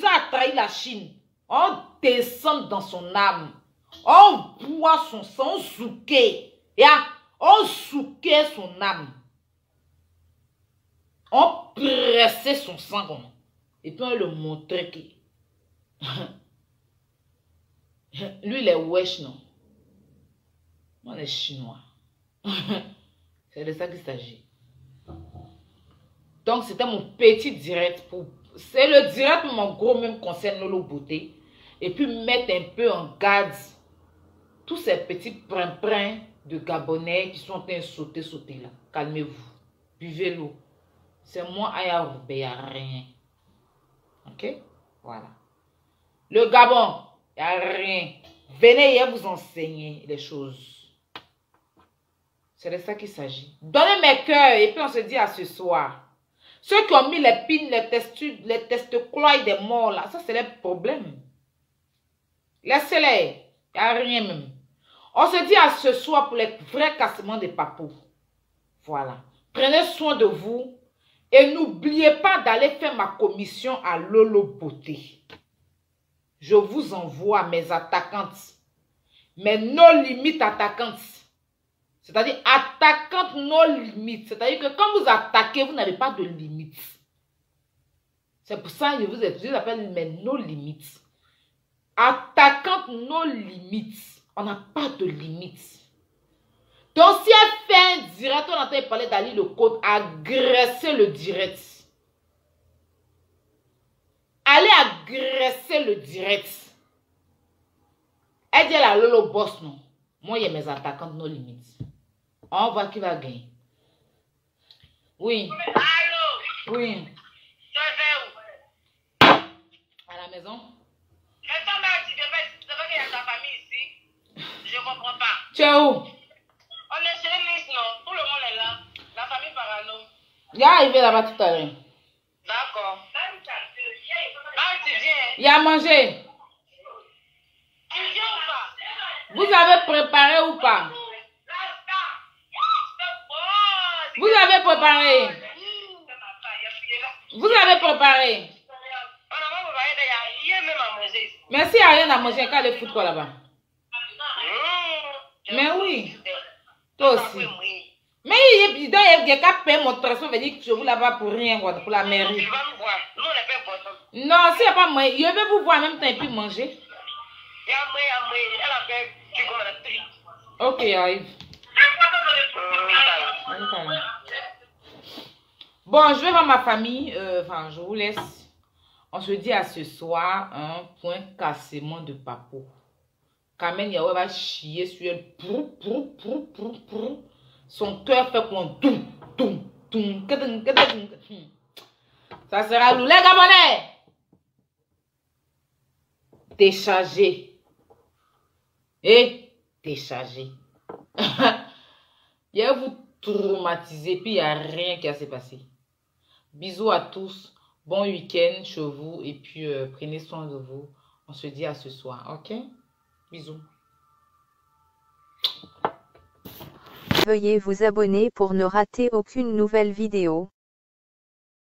à trahir la Chine, on descend dans son âme. On boit son sang, on souquait. On souquait son âme. On pressait son sang. Et puis on le montrait que lui, il est wesh, non? On est chinois. C'est de ça qu'il s'agit. Donc, c'était mon petit direct. C'est le direct, mon gros, même concerne Lolo Beauté. Et puis, mettre un peu en garde tous ces petits prins de Gabonais qui sont en train de sauter là. Calmez-vous. Buvez l'eau. C'est moi, Aya, il n'y a rien. Ok? Voilà. Le Gabon, il n'y a rien. Venez hier vous enseigner les choses. C'est de ça qu'il s'agit. Donnez mes cœurs et puis on se dit à ce soir. Ceux qui ont mis les pines, les testeclois des morts là, ça c'est les problèmes. Laissez-les. Il n'y a rien même. On se dit à ce soir pour les vrais cassements des papous. Voilà. Prenez soin de vous et n'oubliez pas d'aller faire ma commission à Lolo Beauté. Je vous envoie mes attaquantes. Mes no limites attaquantes. C'est-à-dire attaquantes no limites. C'est-à-dire que quand vous attaquez, vous n'avez pas de limites. C'est pour ça que je vous appelle mes no limites. Attaquantes no limites. On n'a pas de limites. Donc si elle fait un direct, on entend parler d'Ali le code, agressez le direct. Allez agresser le direct. Elle dit à la Lolo boss, non. Moi, il y a mes attaquants de nos limites. On voit qui va gagner. Oui. Allô? Oui. Tu es où? À la maison. Mais toi, tu devais qu'il y a ta famille ici. Je ne comprends pas. Tu es où? On est chez Nice, non? Tout le monde est là. La famille Parano. Il est arrivé là-bas tout à l'heure. D'accord. Ah, tu viens? Il a mangé. Tu viens ou pas? Vous avez préparé ou pas? Vous avez préparé. Vous avez préparé. Merci, il n'y a rien à manger. Quand les foutre quoi là-bas? Mais oui. Toi aussi. Mais il y a qu'à payer mon transport, veut dire que je vous là-bas pour rien, pour la mairie. Tu vas me voir. Nous, on n'est pas important. Non, s'il n'y a pas moyen, je vais vous voir en même temps et puis manger. Il y a moyen. Elle a fait du comme la tri. Ok, arrive. Bon, je vais voir ma famille. Enfin, je vous laisse. On se dit à ce soir un point cassement de papo. Kamen Yahweh va chier sur elle. Son cœur fait qu'on ça sera nous les Gabonais. Déchargé. Et déchargé. Il va vous traumatiser, puis il n'y a rien qui va se passer. Bisous à tous. Bon week-end chez vous. Et puis, prenez soin de vous. On se dit à ce soir. Ok? Bisous. Veuillez vous abonner pour ne rater aucune nouvelle vidéo.